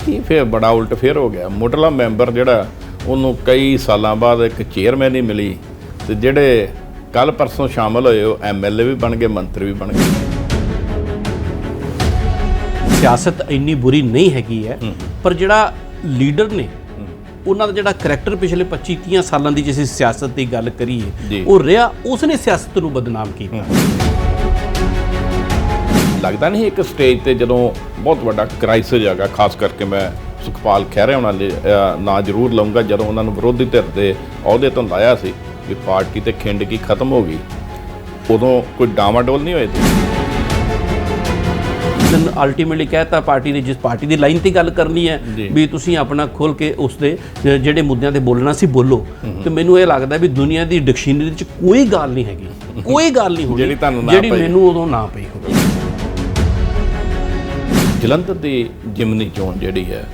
ਇਹ ਫਿਰ ਬੜਾ ਉਲਟ ਫੇਰ ਹੋ ਗਿਆ। ਮੁੱਢਲਾ ਮੈਂਬਰ ਜਿਹੜਾ ਉਹਨੂੰ ਕਈ ਸਾਲਾਂ ਬਾਅਦ ਇੱਕ ਚੇਅਰਮੈਨ ਹੀ ਮਿਲੀ, ਤੇ ਜਿਹੜੇ ਕੱਲ ਪਰਸੋਂ ਸ਼ਾਮਲ ਹੋਏ ਉਹ MLA ਵੀ ਬਣ ਗਏ, ਮੰਤਰੀ ਵੀ ਬਣ ਗਏ। ਸਿਆਸਤ ਇੰਨੀ ਬੁਰੀ ਨਹੀਂ ਹੈਗੀ ਹੈ, ਪਰ ਜਿਹੜਾ ਲੀਡਰ ਨੇ ਉਹਨਾਂ ਦਾ ਜਿਹੜਾ ਕਰੈਕਟਰ ਪਿਛਲੇ 25-30 ਸਾਲਾਂ ਦੀ ਜੇ ਅਸੀਂ ਸਿਆਸਤ ਦੀ ਗੱਲ ਕਰੀਏ ਉਹ ਰਿਹਾ, ਉਸਨੇ ਸਿਆਸਤ ਨੂੰ ਬਦਨਾਮ ਕੀਤਾ। ਲੱਗਦਾ ਨਹੀਂ ਇੱਕ ਸਟੇਜ ਤੇ ਜਦੋਂ ਬਹੁਤ ਵੱਡਾ ਕ੍ਰਾਈਸਿਸ ਹੈਗਾ, ਖਾਸ ਕਰਕੇ ਮੈਂ ਸੁਖਪਾਲ ਖਹਿਰੇ ਉਹਨਾਂ ਦੇ ਨਾਂ ਜ਼ਰੂਰ ਲਊਂਗਾ, ਜਦੋਂ ਉਹਨਾਂ ਨੂੰ ਵਿਰੋਧੀ ਧਿਰ ਦੇ ਅਹੁਦੇ ਤੋਂ ਲਾਇਆ ਸੀ ਕਿ ਪਾਰਟੀ ਤੇ ਖਿੰਡ ਕੀ ਖਤਮ ਹੋ ਗਈ, ਉਦੋਂ ਕੋਈ ਡਾਵਾਡੋਲ ਨਹੀਂ ਹੋਏ ਸੀ। ਅਲਟੀਮੇਟਲੀ ਕਹਿਤਾ ਪਾਰਟੀ ਨੇ, ਜਿਸ ਪਾਰਟੀ ਦੀ ਲਾਈਨ ਤੇ ਗੱਲ ਕਰਨੀ ਹੈ ਵੀ ਤੁਸੀਂ ਆਪਣਾ ਖੋਲ ਕੇ ਉਸਦੇ ਜਿਹੜੇ ਮੁੱਦਿਆਂ ਤੇ ਬੋਲਣਾ ਸੀ ਬੋਲੋ, ਤੇ ਮੈਨੂੰ ਇਹ ਲੱਗਦਾ ਵੀ ਦੁਨੀਆ ਦੀ ਡਿਕਸ਼ਨਰੀ ਵਿੱਚ ਕੋਈ ਗੱਲ ਨਹੀਂ ਹੈਗੀ, ਕੋਈ ਗੱਲ ਨਹੀਂ ਹੋਣੀ ਜਿਹੜੀ ਮੈਨੂੰ ਉਦੋਂ ਨਾ ਪਈ ਹੋਵੇ। ਜਲੰਧਰ ਦੀ ਜਿਮਨੀ ਚੋਣ ਜਿਹੜੀ ਹੈ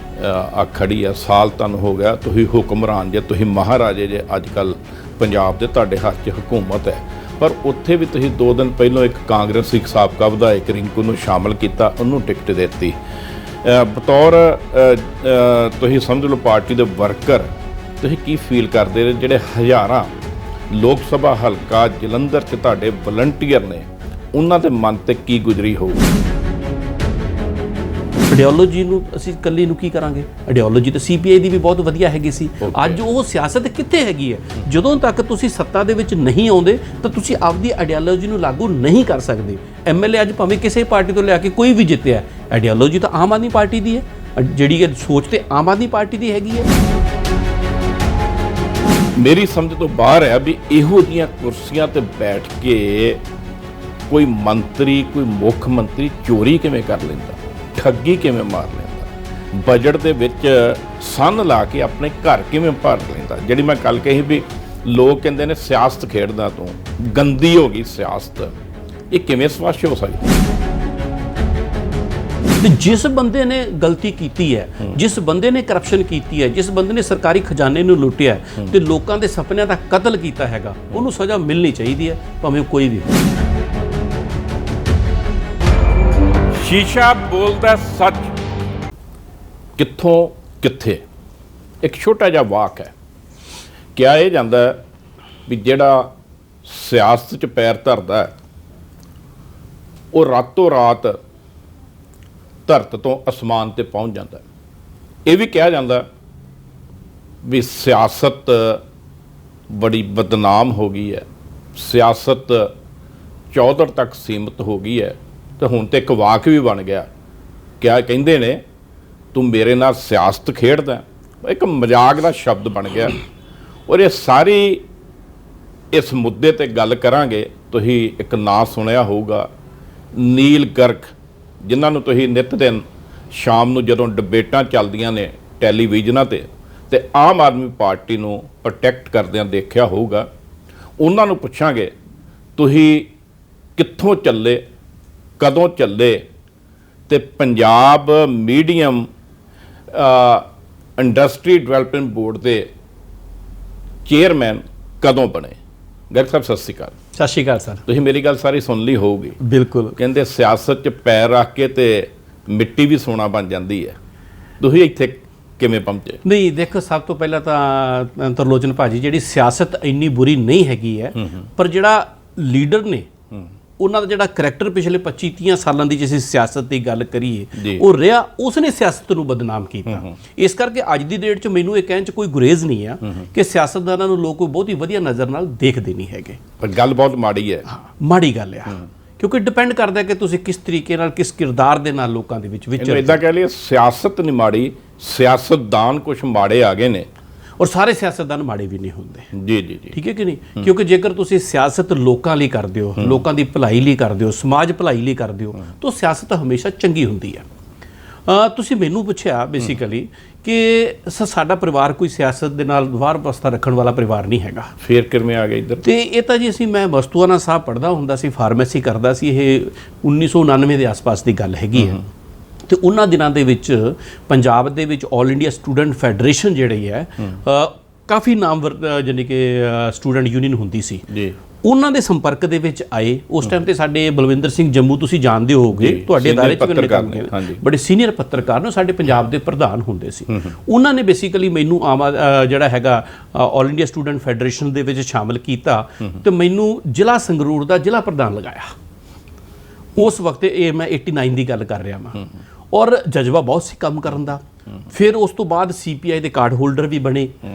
ਆ ਖੜੀ ਆ, ਸਾਲ ਤੁਹਾਨੂੰ ਹੋ ਗਿਆ, ਤੁਸੀਂ ਹੁਕਮਰਾਨ ਜੇ, ਤੁਸੀਂ ਮਹਾਰਾਜੇ ਜੇ, ਅੱਜ ਕੱਲ੍ਹ ਪੰਜਾਬ ਦੇ ਤੁਹਾਡੇ ਹੱਥ 'ਚ ਹਕੂਮਤ ਹੈ, ਪਰ ਉੱਥੇ ਵੀ ਤੁਸੀਂ 2 ਦਿਨ ਪਹਿਲਾਂ ਇੱਕ ਕਾਂਗਰਸੀ ਸਾਬਕਾ ਵਿਧਾਇਕ ਰਿੰਕੂ ਨੂੰ ਸ਼ਾਮਲ ਕੀਤਾ, ਉਹਨੂੰ ਟਿਕਟ ਦਿੱਤੀ। ਬਤੌਰ ਤੁਸੀਂ ਸਮਝ ਲਓ ਪਾਰਟੀ ਦੇ ਵਰਕਰ, ਤੁਸੀਂ ਕੀ ਫੀਲ ਕਰਦੇ ਜਿਹੜੇ ਹਜ਼ਾਰਾਂ ਲੋਕ ਸਭਾ ਹਲਕਾ ਜਲੰਧਰ 'ਚ ਤੁਹਾਡੇ ਵਲੰਟੀਅਰ ਨੇ, ਉਹਨਾਂ ਦੇ ਮਨ ਤੇ ਕੀ ਗੁਜ਼ਰੀ ਹੋਊਗੀ? ਆਈਡੀਓਲੋਜੀ ਨੂੰ ਅਸੀਂ ਇਕੱਲੀ ਨੂੰ ਕੀ ਕਰਾਂਗੇ? ਆਈਡੀਓਲੋਜੀ ਤਾਂ CPI ਦੀ ਵੀ ਬਹੁਤ ਵਧੀਆ ਹੈਗੀ ਸੀ। ਅੱਜ ਉਹ ਸਿਆਸਤ ਕਿੱਥੇ ਹੈਗੀ ਹੈ? ਜਦੋਂ ਤੱਕ ਤੁਸੀਂ ਸੱਤਾ ਦੇ ਵਿੱਚ ਨਹੀਂ ਆਉਂਦੇ ਤਾਂ ਤੁਸੀਂ ਆਪਦੀ ਆਈਡੀਓਲੋਜੀ ਨੂੰ ਲਾਗੂ ਨਹੀਂ ਕਰ ਸਕਦੇ। MLA ਅੱਜ ਭਾਵੇਂ ਕਿਸੇ ਪਾਰਟੀ ਤੋਂ ਲਿਆ ਕੇ ਕੋਈ ਵੀ ਜਿੱਤਿਆ, ਆਈਡੀਓਲੋਜੀ ਤਾਂ ਆਮ ਆਦਮੀ ਪਾਰਟੀ ਦੀ ਹੈ, ਜਿਹੜੀ ਇਹ ਸੋਚ ਤੇ ਆਮ ਆਦਮੀ ਪਾਰਟੀ ਦੀ ਹੈਗੀ ਹੈ। ਮੇਰੀ ਸਮਝ ਤੋਂ ਬਾਹਰ ਹੈ ਵੀ ਇਹੋ ਜਿਹੀਆਂ ਕੁਰਸੀਆਂ ਤੇ ਬੈਠ ਕੇ ਕੋਈ ਮੰਤਰੀ, ਕੋਈ ਮੁੱਖ ਮੰਤਰੀ ਚੋਰੀ ਕਿਵੇਂ ਕਰ ਲੈਂਦਾ, ਠੱਗੀ ਕਿਵੇਂ ਮਾਰ ਲੈਂਦਾ, ਬਜਟ ਦੇ ਵਿੱਚ ਸੰਨ ਲਾ ਕੇ ਆਪਣੇ ਘਰ ਕਿਵੇਂ ਭਰ ਲੈਂਦਾ। ਜਿਹੜੀ ਮੈਂ ਗੱਲ ਕਹੀ ਵੀ ਲੋਕ ਕਹਿੰਦੇ ਨੇ ਸਿਆਸਤ ਖੇਡਦਾ ਤੂੰ, ਗੰਦੀ ਹੋ ਗਈ ਸਿਆਸਤ, ਇਹ ਕਿਵੇਂ ਸਪਸ਼ਟ ਹੋ ਸਕਦੀ? ਤੇ ਜਿਸ ਬੰਦੇ ਨੇ ਗਲਤੀ ਕੀਤੀ ਹੈ, ਜਿਸ ਬੰਦੇ ਨੇ ਕਰਪਸ਼ਨ ਕੀਤੀ ਹੈ, ਜਿਸ ਬੰਦੇ ਨੇ ਸਰਕਾਰੀ ਖਜ਼ਾਨੇ ਨੂੰ ਲੁੱਟਿਆ ਤੇ ਲੋਕਾਂ ਦੇ ਸੁਪਨਿਆਂ ਦਾ ਕਤਲ ਕੀਤਾ ਹੈਗਾ, ਉਹਨੂੰ ਸਜ਼ਾ ਮਿਲਣੀ ਚਾਹੀਦੀ ਹੈ, ਭਾਵੇਂ ਕੋਈ ਵੀ। ਸ਼ੀਸ਼ਾ ਬੋਲਦਾ ਸੱਚ ਕਿੱਥੋਂ ਕਿੱਥੇ? ਇੱਕ ਛੋਟਾ ਜਿਹਾ ਵਾਕ ਹੈ। ਕਿਹਾ ਇਹ ਜਾਂਦਾ ਵੀ ਜਿਹੜਾ ਸਿਆਸਤ 'ਚ ਪੈਰ ਧਰਦਾ ਹੈ ਉਹ ਰਾਤੋਂ ਰਾਤ ਧਰਤ ਤੋਂ ਅਸਮਾਨ ਤੇ ਪਹੁੰਚ ਜਾਂਦਾ। ਇਹ ਵੀ ਕਿਹਾ ਜਾਂਦਾ ਵੀ ਸਿਆਸਤ ਬੜੀ ਬਦਨਾਮ ਹੋ ਗਈ ਹੈ, ਸਿਆਸਤ ਚੌਧਰ ਤੱਕ ਸੀਮਤ ਹੋ ਗਈ ਹੈ, ਤੇ ਹੁਣ ਤੇ ਇੱਕ ਵਾਕ ਵੀ ਬਣ ਗਿਆ। ਕਿਆ ਕਹਿੰਦੇ ਨੇ, ਤੂੰ ਮੇਰੇ ਨਾਲ ਸਿਆਸਤ ਖੇਡਦਾ, ਇੱਕ ਮਜ਼ਾਕ ਦਾ ਸ਼ਬਦ ਬਣ ਗਿਆ। ਔਰ ਇਹ ਸਾਰੀ ਇਸ ਮੁੱਦੇ ਤੇ ਗੱਲ ਕਰਾਂਗੇ। ਤੁਸੀਂ ਇੱਕ ਨਾਂ ਸੁਣਿਆ ਹੋਊਗਾ, ਨੀਲ ਗਰਗ, ਜਿਨ੍ਹਾਂ ਨੂੰ ਤੁਸੀਂ ਨਿੱਤ ਦਿਨ ਸ਼ਾਮ ਨੂੰ ਜਦੋਂ ਡਿਬੇਟਾਂ ਚੱਲਦੀਆਂ ਨੇ ਟੈਲੀਵਿਜ਼ਨਾਂ ਤੇ ਆਮ ਆਦਮੀ ਪਾਰਟੀ ਨੂੰ ਪ੍ਰੋਟੈਕਟ ਕਰਦਿਆਂ ਦੇਖਿਆ ਹੋਊਗਾ। ਉਹਨਾਂ ਨੂੰ ਪੁੱਛਾਂਗੇ ਤੁਸੀਂ ਕਿੱਥੋਂ ਚੱਲੇ, ਕਦੋਂ ਚੱਲੇ, ਤੇ Punjab medium industry development board ਦੇ ਚੇਅਰਮੈਨ ਕਦੋਂ ਬਣੇ? ਗਰਗ ਸਾਹਿਬ ਸਤਿ ਸ਼੍ਰੀ ਅਕਾਲ। ਸਤਿ ਸ਼੍ਰੀ ਅਕਾਲ ਸਰ। ਤੁਸੀਂ ਮੇਰੀ ਗੱਲ ਸਾਰੀ ਸੁਣ ਲਈ ਹੋਊਗੀ। ਬਿਲਕੁਲ। ਕਹਿੰਦੇ ਸਿਆਸਤ 'ਚ ਪੈਰ ਰੱਖ ਕੇ ਤੇ ਮਿੱਟੀ ਵੀ ਸੋਨਾ ਬਣ ਜਾਂਦੀ ਹੈ। ਤੁਸੀਂ ਇੱਥੇ ਕਿਵੇਂ ਪਹੁੰਚੇ? ਨਹੀਂ ਦੇਖੋ, ਸਭ ਤੋਂ ਪਹਿਲਾਂ ਤਾਂ ਤਰਲੋਚਨ ਭਾਜੀ, ਜਿਹੜੀ ਸਿਆਸਤ ਇੰਨੀ ਬੁਰੀ ਨਹੀਂ ਹੈਗੀ ਹੈ, ਪਰ ਜਿਹੜਾ ਲੀਡਰ ਨੇ ਉਹਨਾਂ ਦਾ ਜਿਹੜਾ ਕਰੈਕਟਰ ਪਿਛਲੇ 25-30 ਸਾਲਾਂ ਦੀ ਜੇ ਅਸੀਂ ਸਿਆਸਤ ਦੀ ਗੱਲ ਕਰੀਏ ਉਹ ਰਿਹਾ, ਉਸਨੇ ਸਿਆਸਤ ਨੂੰ ਬਦਨਾਮ ਕੀਤਾ। ਇਸ ਕਰਕੇ ਅੱਜ ਦੀ ਡੇਟ 'ਚ ਮੈਨੂੰ ਇਹ ਕਹਿਣ 'ਚ ਕੋਈ ਗੁਰੇਜ਼ ਨਹੀਂ ਆ ਕਿ ਸਿਆਸਤਦਾਨਾਂ ਨੂੰ ਲੋਕ ਕੋਈ ਬਹੁਤ ਹੀ ਵਧੀਆ ਨਜ਼ਰ ਨਾਲ ਦੇਖਦੇ ਨਹੀਂ ਹੈਗੇ। ਪਰ ਗੱਲ ਬਹੁਤ ਮਾੜੀ ਹੈ। ਮਾੜੀ ਗੱਲ ਆ, ਕਿਉਂਕਿ ਡਿਪੈਂਡ ਕਰਦਾ ਕਿ ਤੁਸੀਂ ਕਿਸ ਤਰੀਕੇ ਨਾਲ, ਕਿਸ ਕਿਰਦਾਰ ਦੇ ਨਾਲ ਲੋਕਾਂ ਦੇ ਵਿੱਚ ਇੱਦਾਂ ਕਹਿ ਲਈਏ, ਸਿਆਸਤ ਨਹੀਂ ਮਾੜੀ, ਸਿਆਸਤਦਾਨ ਕੁਛ ਮਾੜੇ ਆ ਗਏ ਨੇ। ਔਰ ਸਾਰੇ ਸਿਆਸਤਦਾਨ ਮਾੜੇ ਵੀ ਨਹੀਂ ਹੁੰਦੇ। ਜੀ ਜੀ ਜੀ, ਠੀਕ ਹੈ ਕਿ ਨਹੀਂ? ਕਿਉਂਕਿ ਜੇਕਰ ਤੁਸੀਂ ਸਿਆਸਤ ਲੋਕਾਂ ਲਈ ਕਰਦੇ ਹੋ, ਲੋਕਾਂ ਦੀ ਭਲਾਈ ਲਈ ਕਰਦੇ ਹੋ, ਸਮਾਜ ਭਲਾਈ ਲਈ ਕਰਦੇ ਹੋ, ਤਾਂ ਸਿਆਸਤ ਹਮੇਸ਼ਾ ਚੰਗੀ ਹੁੰਦੀ ਹੈ। ਤੁਸੀਂ ਮੈਨੂੰ ਪੁੱਛਿਆ ਬੇਸਿਕਲੀ ਕਿ ਸਾਡਾ ਪਰਿਵਾਰ ਕੋਈ ਸਿਆਸਤ ਦੇ ਨਾਲ ਵਾਰਬਸਤਾ ਰੱਖਣ ਵਾਲਾ ਪਰਿਵਾਰ ਨਹੀਂ ਹੈਗਾ। ਫੇਰ ਕਿਵੇਂ ਆ ਗਏ ਇੱਧਰ? ਤੇ ਇਹ ਤਾਂ ਜੀ ਮੈਂ ਵਸਤੂਆਨਾ ਸਾਹਿਬ ਪੜ੍ਹਦਾ ਹੁੰਦਾ ਸੀ, ਫਾਰਮੇਸੀ ਕਰਦਾ ਸੀ। ਇਹ 1999 ਦੇ ਆਸ-ਪਾਸ ਦੀ ਗੱਲ ਹੈਗੀ ਹੈ। ਤੇ ਉਹਨਾਂ ਦਿਨਾਂ ਦੇ ਵਿੱਚ ਪੰਜਾਬ ਦੇ ਵਿੱਚ ਆਲ ਇੰਡੀਆ ਸਟੂਡੈਂਟ ਫੈਡਰੇਸ਼ਨ ਜਿਹੜੀ ਹੈ, ਕਾਫੀ ਨਾਮਵਰ ਜਾਨੀ ਕਿ ਸਟੂਡੈਂਟ ਯੂਨੀਅਨ ਹੁੰਦੀ ਸੀ। ਉਹਨਾਂ ਦੇ ਸੰਪਰਕ ਦੇ ਵਿੱਚ ਆਏ। ਉਸ ਟਾਈਮ ਤੇ ਸਾਡੇ ਬਲਵਿੰਦਰ ਸਿੰਘ ਜੰਮੂ ਤੁਸੀਂ ਜਾਣਦੇ ਹੋਗੇ, ਤੁਹਾਡੇ ਅਦਾਰੇ 'ਚ ਵੀ ਕੰਮ ਕੀਤਾ, ਬੜੇ ਸੀਨੀਅਰ ਪੱਤਰਕਾਰ ਨੇ, ਸਾਡੇ ਪੰਜਾਬ ਦੇ ਪ੍ਰਧਾਨ ਹੁੰਦੇ ਸੀ। ਉਹਨਾਂ ਨੇ ਬੇਸਿਕਲੀ ਮੈਨੂੰ ਜਿਹੜਾ ਹੈਗਾ ਆਲ ਇੰਡੀਆ ਸਟੂਡੈਂਟ ਫੈਡਰੇਸ਼ਨ ਦੇ ਵਿੱਚ ਸ਼ਾਮਲ ਕੀਤਾ ਤੇ ਮੈਨੂੰ ਜ਼ਿਲ੍ਹਾ ਸੰਗਰੂਰ ਦਾ ਜ਼ਿਲ੍ਹਾ ਪ੍ਰਧਾਨ ਲਗਾਇਆ। ਉਸ ਵਕਤ ਇਹ ਮੈਂ 89 ਦੀ ਗੱਲ ਕਰ ਰਿਹਾ ਹਾਂ, ਔਰ ਜਜ਼ਬਾ ਬਹੁਤ ਸੀ ਕੰਮ ਕਰਨ ਦਾ। ਫਿਰ ਉਸ ਤੋਂ ਬਾਅਦ CPI ਦੇ ਕਾਰਡ ਹੋਲਡਰ ਵੀ ਬਣੇ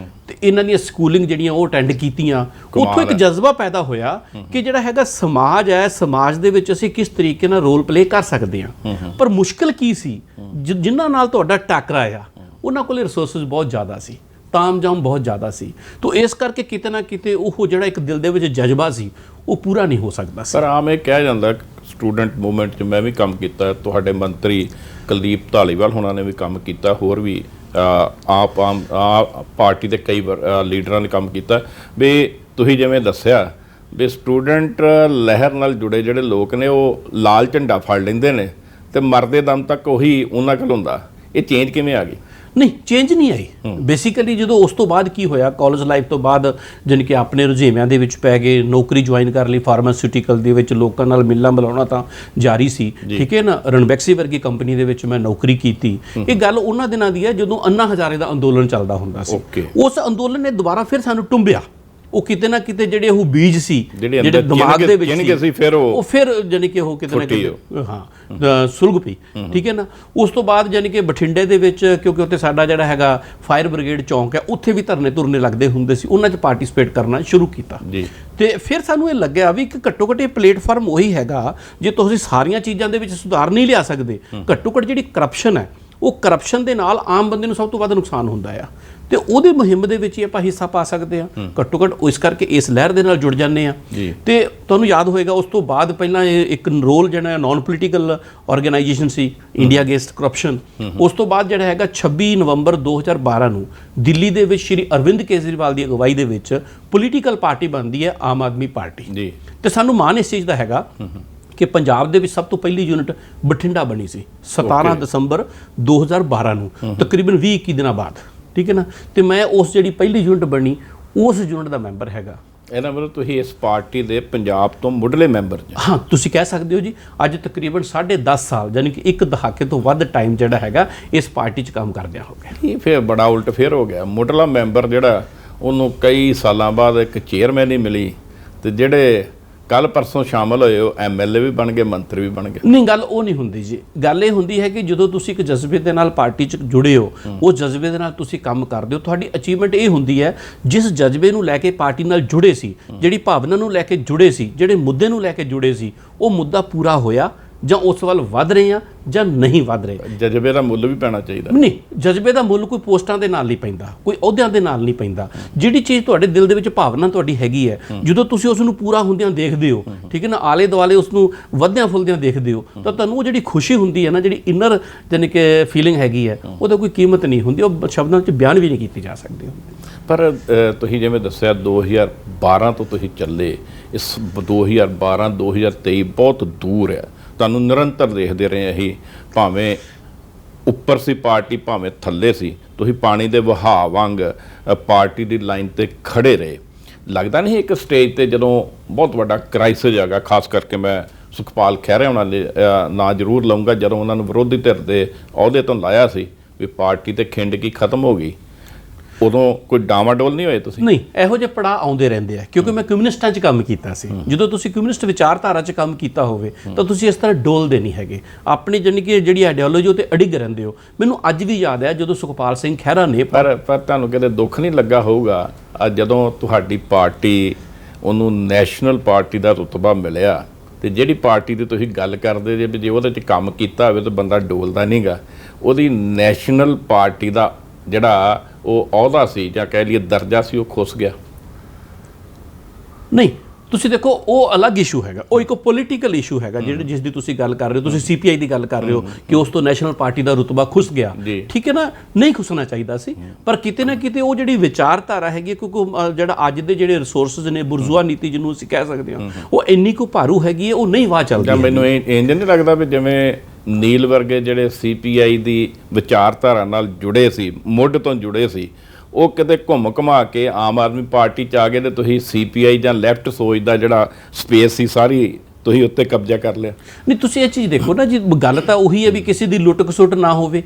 ਤੇ ਇਹਨਾਂ ਦੀਆਂ ਸਕੂਲਿੰਗ ਜਿਹੜੀਆਂ ਉਹ ਅਟੈਂਡ ਕੀਤੀਆਂ। ਉੱਥੋਂ ਇੱਕ ਜਜ਼ਬਾ ਪੈਦਾ ਹੋਇਆ ਕਿ ਜਿਹੜਾ ਹੈਗਾ ਸਮਾਜ ਹੈ, ਸਮਾਜ ਦੇ ਵਿੱਚ ਅਸੀਂ ਕਿਸ ਤਰੀਕੇ ਨਾਲ ਰੋਲ ਪਲੇ ਕਰ ਸਕਦੇ ਹਾਂ। ਪਰ ਮੁਸ਼ਕਿਲ ਕੀ ਸੀ, ਜਿਨ੍ਹਾਂ ਨਾਲ ਤੁਹਾਡਾ ਟੱਕਰਾਇਆ ਉਹਨਾਂ ਕੋਲੇ ਰਿਸੋਰਸਿਸ ਬਹੁਤ ਜ਼ਿਆਦਾ ਸੀ, ਤਾਮਝਾਮ ਬਹੁਤ ਜ਼ਿਆਦਾ ਸੀ। ਤੋ ਇਸ ਕਰਕੇ ਕਿਤੇ ਨਾ ਕਿਤੇ ਉਹ ਜਿਹੜਾ ਇੱਕ ਦਿਲ ਦੇ ਵਿੱਚ ਜਜ਼ਬਾ ਸੀ ਉਹ ਪੂਰਾ ਨਹੀਂ ਹੋ ਸਕਦਾ ਸੀ। ਪਰ ਆਮ ਇਹ ਕਿਹਾ ਜਾਂਦਾ ਸਟੂਡੈਂਟ ਮੂਵਮੈਂਟ 'ਚ ਮੈਂ ਵੀ ਕੰਮ ਕੀਤਾ, ਤੁਹਾਡੇ ਮੰਤਰੀ ਕੁਲਦੀਪ ਧਾਲੀਵਾਲ ਹੋਣਾ ਨੇ ਵੀ ਕੰਮ ਕੀਤਾ, ਹੋਰ ਵੀ ਆਪ ਪਾਰਟੀ ਦੇ ਕਈ ਲੀਡਰਾਂ ਨੇ ਕੰਮ ਕੀਤਾ। ਵੀ ਤੁਸੀਂ ਜਿਵੇਂ ਦੱਸਿਆ ਵੀ ਸਟੂਡੈਂਟ ਲਹਿਰ ਨਾਲ ਜੁੜੇ ਜਿਹੜੇ ਲੋਕ ਨੇ ਉਹ ਲਾਲ ਝੰਡਾ ਫੜ ਲੈਂਦੇ ਨੇ ਤੇ ਮਰਦੇ ਦਮ ਤੱਕ ਉਹੀ ਉਹਨਾਂ ਕੋਲ ਹੁੰਦਾ। ਇਹ ਚੇਂਜ ਕਿਵੇਂ ਆ ਗਈ? ਨਹੀਂ, ਚੇਂਜ ਨਹੀਂ ਆਈ। ਬੇਸਿਕਲੀ ਜਦੋਂ ਉਸ ਤੋਂ ਬਾਅਦ ਕੀ ਹੋਇਆ, ਕਾਲਜ ਲਾਈਫ ਤੋਂ ਬਾਅਦ ਜਾਣੀ ਕਿ ਆਪਣੇ ਰੁਝੇਵਿਆਂ ਦੇ ਵਿੱਚ ਪੈ ਗਏ, ਨੌਕਰੀ ਜੁਆਇਨ ਕਰ ਲਈ ਫਾਰਮਾਸਿਊਟੀਕਲ ਦੇ ਵਿੱਚ, ਲੋਕਾਂ ਨਾਲ ਮਿਲਣਾ ਮਿਲਾਉਣਾ ਤਾਂ ਜਾਰੀ ਸੀ, ਠੀਕ ਹੈ ਨਾ। ਰਣਬੈਕਸੀ ਵਰਗੀ ਕੰਪਨੀ ਦੇ ਵਿੱਚ ਮੈਂ ਨੌਕਰੀ ਕੀਤੀ। ਇਹ ਗੱਲ ਉਹਨਾਂ ਦਿਨਾਂ ਦੀ ਹੈ ਜਦੋਂ ਅੰਨਾ ਹਜ਼ਾਰੇ ਦਾ ਅੰਦੋਲਨ ਚੱਲਦਾ ਹੁੰਦਾ ਸੀ। ਉਸ ਅੰਦੋਲਨ ਨੇ ਦੁਬਾਰਾ ਫਿਰ ਸਾਨੂੰ ਟੁੰਬਿਆ। ਉਹ ਕਿਤੇ ਨਾ ਕਿਤੇ ਜਿਹੜੇ ਉਹ ਬੀਜ ਸੀ ਜਿਹੜੇ ਦਿਮਾਗ ਦੇ ਵਿੱਚ ਸੀ, ਉਹ ਫਿਰ ਜਾਨੀ ਕਿ ਉਹ ਕਿਤੇ ਨਾ ਕਿਤੇ ਸੁਲਗ ਪਈ, ਠੀਕ ਹੈ ਨਾ। ਉਸ ਤੋਂ ਬਾਅਦ ਜਾਨੀ ਕਿ ਬਠਿੰਡੇ ਦੇ ਵਿੱਚ, ਕਿਉਂਕਿ ਉੱਥੇ ਸਾਡਾ ਜਿਹੜਾ ਹੈਗਾ ਫਾਇਰ ਬ੍ਰਿਗੇਡ ਚੌਂਕ ਹੈ, ਉੱਥੇ ਵੀ ਧਰਨੇ ਧੁਰਨੇ ਲੱਗਦੇ ਹੁੰਦੇ ਸੀ, ਉਹਨਾਂ 'ਚ ਪਾਰਟਿਸਿਪੇਟ ਕਰਨਾ ਸ਼ੁਰੂ ਕੀਤਾ। ਤੇ ਫਿਰ ਸਾਨੂੰ ਇਹ ਲੱਗਿਆ ਵੀ ਇੱਕ ਘੱਟੋ ਘੱਟ ਇਹ ਪਲੇਟਫਾਰਮ ਉਹੀ ਹੈਗਾ, ਜੇ ਤੁਸੀਂ ਸਾਰੀਆਂ ਚੀਜ਼ਾਂ ਦੇ ਵਿੱਚ ਸੁਧਾਰ ਨਹੀਂ ਲਿਆ ਸਕਦੇ, ਘੱਟੋ ਘੱਟ ਜਿਹੜੀ ਕਰਪਸ਼ਨ ਹੈ, ਉਹ ਕਰਪਸ਼ਨ ਦੇ ਨਾਲ ਆਮ ਬੰਦੇ ਨੂੰ ਸਭ ਤੋਂ ਵੱਧ ਨੁਕਸਾਨ ਹੁੰਦਾ ਆ, ਤੇ ਉਹਦੇ ਮੁਹਿੰਮ ਦੇ ਵਿੱਚ ਹੀ ਆਪਾਂ ਹਿੱਸਾ ਪਾ ਸਕਦੇ ਹਾਂ। ਘੱਟੋ ਘੱਟ ਇਸ ਕਰਕੇ ਇਸ ਲਹਿਰ ਦੇ ਨਾਲ ਜੁੜ ਜਾਂਦੇ ਆ। ਤੇ ਤੁਹਾਨੂੰ ਯਾਦ ਹੋਏਗਾ ਉਸ ਤੋਂ ਬਾਅਦ ਪਹਿਲਾਂ ਇੱਕ ਰੋਲ ਜਿਹੜਾ ਨਾਨ ਪੋਲੀਟੀਕਲ ਆਰਗੇਨਾਈਜੇਸ਼ਨ ਸੀ, ਇੰਡੀਆ ਅਗੇਂਸਟ ਕਰਪਸ਼ਨ। ਉਸ ਤੋਂ ਬਾਅਦ ਜਿਹੜਾ ਹੈਗਾ 26 ਨਵੰਬਰ 2012 ਨੂੰ ਦਿੱਲੀ ਦੇ ਵਿੱਚ ਸ਼੍ਰੀ ਅਰਵਿੰਦ ਕੇਜਰੀਵਾਲ ਦੀ ਅਗਵਾਈ ਦੇ ਵਿੱਚ ਪੋਲੀਟੀਕਲ ਪਾਰਟੀ ਬਣਦੀ ਹੈ ਆਮ ਆਦਮੀ ਪਾਰਟੀ। ਤੇ ਸਾਨੂੰ ਮਾਣ ਇਸ ਚੀਜ਼ ਦਾ ਹੈਗਾ ਕਿ ਪੰਜਾਬ ਦੇ ਵਿੱਚ ਸਭ ਤੋਂ ਪਹਿਲੀ ਯੂਨਿਟ ਬਠਿੰਡਾ ਬਣੀ ਸੀ 17 ਦਸੰਬਰ 2012 ਨੂੰ, ਤਕਰੀਬਨ 20-21 ਦਿਨਾਂ ਬਾਅਦ, ਠੀਕ ਹੈ ਨਾ। ਤੇ ਮੈਂ ਉਸ ਜਿਹੜੀ ਪਹਿਲੀ ਯੂਨਿਟ ਬਣੀ, ਉਸ ਯੂਨਿਟ ਦਾ ਮੈਂਬਰ ਹੈਗਾ। ਇਹਦਾ ਮਤਲਬ ਤੁਸੀਂ ਇਸ ਪਾਰਟੀ ਦੇ ਪੰਜਾਬ ਤੋਂ ਮੁੱਢਲੇ ਮੈਂਬਰ ਜੀ? ਹਾਂ, ਤੁਸੀਂ ਕਹਿ ਸਕਦੇ ਹੋ ਜੀ। ਅੱਜ ਤਕਰੀਬਨ 10.5 ਸਾਲ ਯਾਨੀ ਕਿ ਇੱਕ ਦਹਾਕੇ ਤੋਂ ਵੱਧ ਟਾਈਮ ਜਿਹੜਾ ਹੈਗਾ ਇਸ ਪਾਰਟੀ 'ਚ ਕੰਮ ਕਰਦਿਆਂ ਹੋ ਗਿਆ। ਇਹ ਫਿਰ ਬੜਾ ਉਲਟ ਫੇਰ ਹੋ ਗਿਆ। ਮੁੱਢਲਾ ਮੈਂਬਰ ਜਿਹੜਾ, ਉਹਨੂੰ ਕਈ ਸਾਲਾਂ ਬਾਅਦ ਇੱਕ ਚੇਅਰਮੈਨ ਹੀ ਮਿਲੀ, ਤੇ ਜਿਹੜੇ ਕੱਲ ਪਰਸੋਂ ਸ਼ਾਮਲ ਹੋਏ ਉਹ MLA ਵੀ ਬਣ ਗਏ, ਮੰਤਰੀ ਵੀ ਬਣ ਗਏ। ਨਹੀਂ, ਗੱਲ ਉਹ ਨਹੀਂ ਹੁੰਦੀ ਜੀ। ਗੱਲ ਇਹ ਹੁੰਦੀ ਹੈ ਕਿ ਜਦੋਂ ਤੁਸੀਂ ਇੱਕ ਜਜ਼ਬੇ ਦੇ ਨਾਲ ਪਾਰਟੀ 'ਚ ਜੁੜੇ ਹੋ, ਉਹ ਜਜ਼ਬੇ ਦੇ ਨਾਲ ਤੁਸੀਂ ਕੰਮ ਕਰਦੇ ਹੋ, ਤੁਹਾਡੀ ਅਚੀਵਮੈਂਟ ਇਹ ਹੁੰਦੀ ਹੈ ਜਿਸ ਜਜ਼ਬੇ ਨੂੰ ਲੈ ਕੇ ਪਾਰਟੀ ਨਾਲ ਜੁੜੇ ਸੀ, ਜਿਹੜੀ ਭਾਵਨਾ ਨੂੰ ਲੈ ਕੇ ਜੁੜੇ ਸੀ, ਜਿਹੜੇ ਮੁੱਦੇ ਨੂੰ ਲੈ ਕੇ ਜੁੜੇ ਸੀ, ਉਹ ਮੁੱਦਾ ਪੂਰਾ ਹੋਇਆ ਜਾਂ ਉਸ ਵੱਲ ਵੱਧ ਰਹੇ ਆ ਜਾਂ ਨਹੀਂ ਵੱਧ ਰਹੇ। ਜਜ਼ਬੇ ਦਾ ਮੁੱਲ ਵੀ ਪੈਣਾ ਚਾਹੀਦਾ। ਨਹੀਂ, ਜਜ਼ਬੇ ਦਾ ਮੁੱਲ ਕੋਈ ਪੋਸਟਾਂ ਦੇ ਨਾਲ ਨਹੀਂ ਪੈਂਦਾ, ਕੋਈ ਅਹੁਦਿਆਂ ਦੇ ਨਾਲ ਨਹੀਂ ਪੈਂਦਾ। ਜਿਹੜੀ ਚੀਜ਼ ਤੁਹਾਡੇ ਦਿਲ ਦੇ ਵਿੱਚ ਭਾਵਨਾ ਤੁਹਾਡੀ ਹੈਗੀ ਹੈ, ਜਦੋਂ ਤੁਸੀਂ ਉਸ ਨੂੰ ਪੂਰਾ ਹੁੰਦਿਆਂ ਦੇਖਦੇ ਹੋ, ਠੀਕ ਹੈ ਨਾ, ਆਲੇ ਦੁਆਲੇ ਉਸ ਨੂੰ ਵਧਦਿਆਂ ਫੁੱਲਦਿਆਂ ਦੇਖਦੇ ਹੋ, ਤਾਂ ਤੁਹਾਨੂੰ ਉਹ ਜਿਹੜੀ ਖੁਸ਼ੀ ਹੁੰਦੀ ਹੈ ਨਾ, ਜਿਹੜੀ ਇਨਰ ਜਾਨੀ ਕਿ ਫੀਲਿੰਗ ਹੈਗੀ ਹੈ, ਉਹਦਾ ਕੋਈ ਕੀਮਤ ਨਹੀਂ ਹੁੰਦੀ, ਉਹ ਸ਼ਬਦਾਂ 'ਚ ਬਿਆਨ ਵੀ ਨਹੀਂ ਕੀਤੀ ਜਾ ਸਕਦੀ। ਪਰ ਤੁਸੀਂ ਜਿਵੇਂ ਦੱਸਿਆ 2012 ਤੋਂ ਤੁਸੀਂ ਚੱਲੇ, ਇਸ 2012-2023 ਬਹੁਤ ਦੂਰ ਹੈ। ਤੁਹਾਨੂੰ ਨਿਰੰਤਰ ਦੇਖਦੇ ਰਹੇ ਅਸੀਂ, ਭਾਵੇਂ ਉੱਪਰ ਸੀ ਪਾਰਟੀ ਭਾਵੇਂ ਥੱਲੇ ਸੀ, ਤੁਸੀਂ ਪਾਣੀ ਦੇ ਵਹਾਅ ਵਾਂਗ ਪਾਰਟੀ ਦੀ ਲਾਈਨ ਤੇ ਖੜੇ ਰਹੇ। ਲੱਗਦਾ ਨਹੀਂ ਇੱਕ ਸਟੇਜ ਤੇ ਜਦੋਂ ਬਹੁਤ ਵੱਡਾ ਕ੍ਰਾਈਸਿਸ ਹੈਗਾ, ਖਾਸ ਕਰਕੇ ਮੈਂ ਸੁਖਪਾਲ ਖਹਿਰਾ ਉਹਨਾਂ ਦੇ ਨਾਂ ਜ਼ਰੂਰ ਲਊਂਗਾ, ਜਦੋਂ ਉਹਨਾਂ ਨੂੰ ਵਿਰੋਧੀ ਧਿਰ ਦੇ ਅਹੁਦੇ ਤੋਂ ਲਾਇਆ ਸੀ ਵੀ ਪਾਰਟੀ ਤੇ ਖਿੰਡ ਕੀ ਖਤਮ ਹੋ ਗਈ, ਉਦੋਂ ਕੋਈ ਡਾਵਾਡੋਲ ਨਹੀਂ ਹੋਏ ਤੁਸੀਂ? ਨਹੀਂ, ਇਹੋ ਜਿਹੇ ਪੜਾਅ ਆਉਂਦੇ ਰਹਿੰਦੇ ਆ, ਕਿਉਂਕਿ ਮੈਂ ਕਮਿਊਨਿਸਟਾਂ 'ਚ ਕੰਮ ਕੀਤਾ ਸੀ। ਜਦੋਂ ਤੁਸੀਂ ਕਮਿਊਨਿਸਟ ਵਿਚਾਰਧਾਰਾ 'ਚ ਕੰਮ ਕੀਤਾ ਹੋਵੇ ਤਾਂ ਤੁਸੀਂ ਇਸ ਤਰ੍ਹਾਂ ਡੋਲਦੇ ਨਹੀਂ ਹੈਗੇ, ਆਪਣੀ ਜਾਨੀ ਕਿ ਜਿਹੜੀ ਆਈਡੀਓਲੋਜੀ ਉਹ 'ਤੇ ਅੜਿੱਗ ਰਹਿੰਦੇ ਹੋ। ਮੈਨੂੰ ਅੱਜ ਵੀ ਯਾਦ ਹੈ ਜਦੋਂ ਸੁਖਪਾਲ ਸਿੰਘ ਖਹਿਰਾ ਨੇ ਪਰ ਤੁਹਾਨੂੰ ਕਿਤੇ ਦੁੱਖ ਨਹੀਂ ਲੱਗਾ ਹੋਊਗਾ ਜਦੋਂ ਤੁਹਾਡੀ ਪਾਰਟੀ ਉਹਨੂੰ ਨੈਸ਼ਨਲ ਪਾਰਟੀ ਦਾ ਰੁਤਬਾ ਮਿਲਿਆ, ਤੇ ਜਿਹੜੀ ਪਾਰਟੀ ਦੀ ਤੁਸੀਂ ਗੱਲ ਕਰਦੇ ਜੇ ਉਹਦੇ 'ਚ ਕੰਮ ਕੀਤਾ ਹੋਵੇ ਤਾਂ ਬੰਦਾ ਡੋਲਦਾ ਨਹੀਂਗਾ, ਉਹਦੀ ਨੈਸ਼ਨਲ ਪਾਰਟੀ ਦਾ ਜਿਹੜਾ ਉਹ ਅਹੁਦਾ ਸੀ ਜਾਂ ਕਹਿ ਲਈਏ ਦਰਜਾ ਸੀ, ਉਹ ਖੁੱਸ ਗਿਆ? ਨਹੀਂ, ਤੁਸੀਂ ਦੇਖੋ ਉਹ ਅਲੱਗ ਇਸ਼ੂ ਹੈਗਾ, ਉਹ ਇੱਕ ਪੋਲੀਟੀਕਲ ਇਸ਼ੂ ਹੈਗਾ ਜਿਹੜੇ ਜਿਸ ਦੀ ਤੁਸੀਂ ਗੱਲ ਕਰ ਰਹੇ ਹੋ। ਤੁਸੀਂ CPI ਦੀ ਗੱਲ ਕਰ ਰਹੇ ਹੋ ਕਿ ਉਸ ਤੋਂ ਨੈਸ਼ਨਲ ਪਾਰਟੀ ਦਾ ਰੁਤਬਾ ਖੁੱਸ ਗਿਆ, ਠੀਕ ਹੈ ਨਾ, ਨਹੀਂ ਖੁੱਸਣਾ ਚਾਹੀਦਾ ਸੀ। ਪਰ ਕਿਤੇ ਨਾ ਕਿਤੇ ਉਹ ਜਿਹੜੀ ਵਿਚਾਰਧਾਰਾ ਹੈਗੀ, ਕਿਉਂਕਿ ਜਿਹੜਾ ਅੱਜ ਦੇ ਜਿਹੜੇ ਰਿਸੋਰਸਿਸ ਨੇ, ਬੁਰਜ਼ੂਆ ਨੀਤੀ ਜਿਹਨੂੰ ਅਸੀਂ ਕਹਿ ਸਕਦੇ ਹਾਂ, ਉਹ ਇੰਨੀ ਕੁ ਭਾਰੂ ਹੈਗੀ ਹੈ, ਉਹ ਨਹੀਂ ਵਾਹ ਚੱਲਦੀ। ਮੈਨੂੰ ਇੰਜ ਨਹੀਂ ਲੱਗਦਾ ਵੀ ਜਿਵੇਂ ਨੀਲ ਵਰਗੇ ਜਿਹੜੇ CPI ਦੀ ਵਿਚਾਰਧਾਰਾ ਨਾਲ ਜੁੜੇ ਸੀ, ਮੁੱਢ ਤੋਂ ਜੁੜੇ ਸੀ, ਉਹ ਕਿਤੇ ਘੁੰਮ ਘੁਮਾ ਕੇ ਆਮ ਆਦਮੀ ਪਾਰਟੀ 'ਚ ਆ ਗਏ ਤੇ ਤੁਸੀਂ CPI ਜਾਂ ਲੈਫਟ ਸੋਚ ਦਾ ਜਿਹੜਾ ਸਪੇਸ ਸੀ ਸਾਰੀ ਤੁਸੀਂ ਉੱਤੇ ਕਬਜ਼ਾ ਕਰ ਲਿਆ। ਨਹੀਂ, ਤੁਸੀਂ ਇਹ ਚੀਜ਼ ਦੇਖੋ ਨਾ ਜੀ, ਗੱਲ ਤਾਂ ਉਹੀ ਹੈ ਵੀ ਕਿਸੇ ਦੀ ਲੁੱਟ ਖਸੁੱਟ ਨਾ ਹੋਵੇ।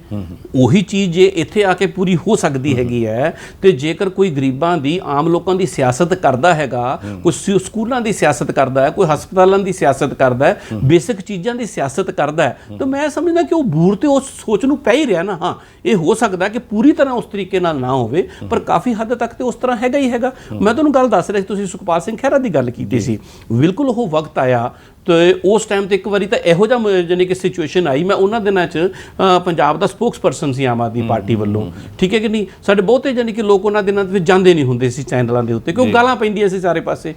ਉਹੀ ਚੀਜ਼ ਜੇ ਇੱਥੇ ਆ ਕੇ ਪੂਰੀ ਹੋ ਸਕਦੀ ਹੈਗੀ ਹੈ, ਤੇ ਜੇਕਰ ਕੋਈ ਗਰੀਬਾਂ ਦੀ, ਆਮ ਲੋਕਾਂ ਦੀ ਸਿਆਸਤ ਕਰਦਾ ਹੈਗਾ, ਕੋਈ ਸਕੂਲਾਂ ਦੀ ਸਿਆਸਤ ਕਰਦਾ ਹੈ, ਕੋਈ ਹਸਪਤਾਲਾਂ ਦੀ ਸਿਆਸਤ ਕਰਦਾ ਹੈ, ਬੇਸਿਕ ਚੀਜ਼ਾਂ ਦੀ ਸਿਆਸਤ ਕਰਦਾ ਹੈ, ਤਾਂ ਮੈਂ ਸਮਝਦਾ ਕਿ ਉਹ ਬੂਰ ਤੇ ਉਸ ਸੋਚ ਨੂੰ ਪੈ ਹੀ ਰਿਹਾ ਨਾ। ਹਾਂ, ਇਹ ਹੋ ਸਕਦਾ ਕਿ ਪੂਰੀ ਤਰ੍ਹਾਂ ਉਸ ਤਰੀਕੇ ਨਾਲ ਨਾ ਹੋਵੇ, ਪਰ ਕਾਫੀ ਹੱਦ ਤੱਕ ਤੇ ਉਸ ਤਰ੍ਹਾਂ ਹੈਗਾ ਹੀ ਹੈਗਾ। ਮੈਂ ਤੁਹਾਨੂੰ ਗੱਲ ਦੱਸ ਰਿਹਾ ਸੀ, ਤੁਸੀਂ ਸੁਖਪਾਲ ਸਿੰਘ ਖਹਿਰਾ ਦੀ ਗੱਲ ਕੀਤੀ ਸੀ, ਬਿਲਕੁਲ ਉਹ ਵਕਤ ਆਇਆ ਤੇ ਉਸ ਟਾਈਮ ਤੇ ਇੱਕ ਵਾਰੀ ਤਾਂ ਇਹੋ ਜਿਹਾ ਜਾਨੀ ਕਿ ਸਿਚੁਏਸ਼ਨ ਆਈ। ਮੈਂ ਉਹਨਾਂ ਦਿਨਾਂ 'ਚ ਪੰਜਾਬ ਦਾ ਸਪੋਕਸਪਰਸਨ ਸੀ ਆਮ ਆਦਮੀ ਪਾਰਟੀ ਵੱਲੋਂ, ਠੀਕ ਹੈ ਕਿ ਨਹੀਂ। ਸਾਡੇ ਬਹੁਤੇ ਜਾਨੀ ਕਿ ਲੋਕ ਉਹਨਾਂ ਦਿਨਾਂ ਵਿੱਚ ਜਾਂਦੇ ਨਹੀਂ ਹੁੰਦੇ ਸੀ ਚੈਨਲਾਂ ਦੇ ਉੱਤੇ, ਕਿਉਂਕਿ ਗਾਲਾਂ ਪੈਂਦੀਆਂ ਸੀ ਸਾਰੇ ਪਾਸੇ।